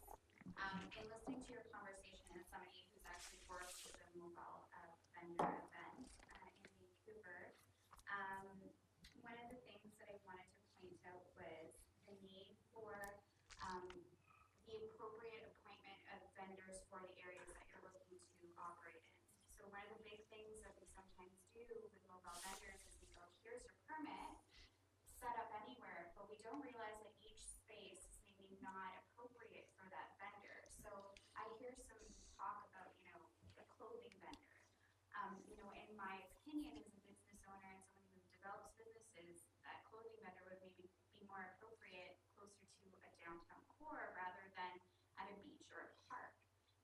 In listening to your conversation as somebody who's actually worked with a mobile vendor event in Vancouver, one of the things that I wanted to point out was the need for the appropriate appointment of vendors for the areas that you're looking to operate in. So one of the big things that we sometimes do with mobile vendors is we go, here's your permit, set up anywhere, but we don't realize that each space is maybe not appropriate for that vendor. So I hear some talk about, a clothing vendor. In my opinion, as a business owner and someone who develops businesses, that clothing vendor would maybe be more appropriate closer to a downtown core rather than at a beach or a park.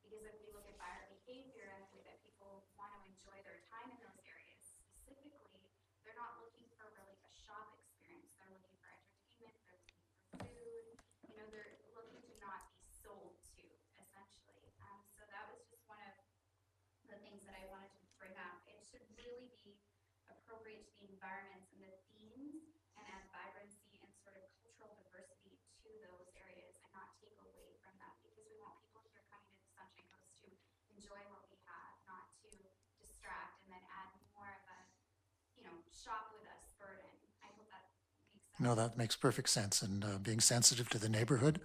Because if we look at buyer behavior and the way that people want to enjoy their time in those areas, specifically, they're not looking for really a shop experience. They're looking for entertainment, they're looking for appropriate to the environments and the themes and add vibrancy and sort of cultural diversity to those areas and not take away from that, because we want people here coming to the Sunshine Coast to enjoy what we have, not to distract and then add more of a, shop with us burden. I hope that makes sense. No, that makes perfect sense. And being sensitive to the neighborhood,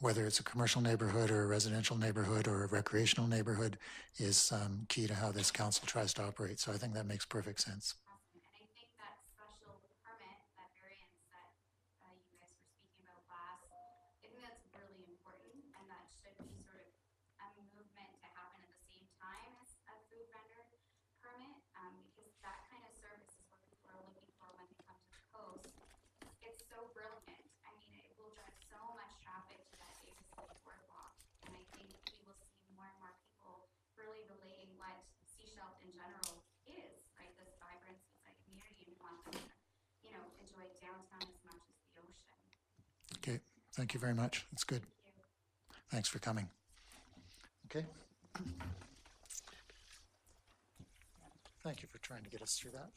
whether it's a commercial neighborhood or a residential neighborhood or a recreational neighborhood, is key to how this council tries to operate. So I think that makes perfect sense. Awesome. And I think that special permit, that variance that you guys were speaking about last, I think that's really important, and that should be sort of a movement to happen at the same time as a food vendor permit, because that kind of service is what people are looking for when they come to the coast. It's so brilliant. I mean, it will drive so much traffic to that Davis City boardwalk, and I think we will see more and more people really relating what Seashell in general is, right? This vibrant seaside community, and we want them to, enjoy downtown as much as the ocean. Okay, thank you very much. That's good. Thanks for coming. Okay. Thank you for trying to get us through that.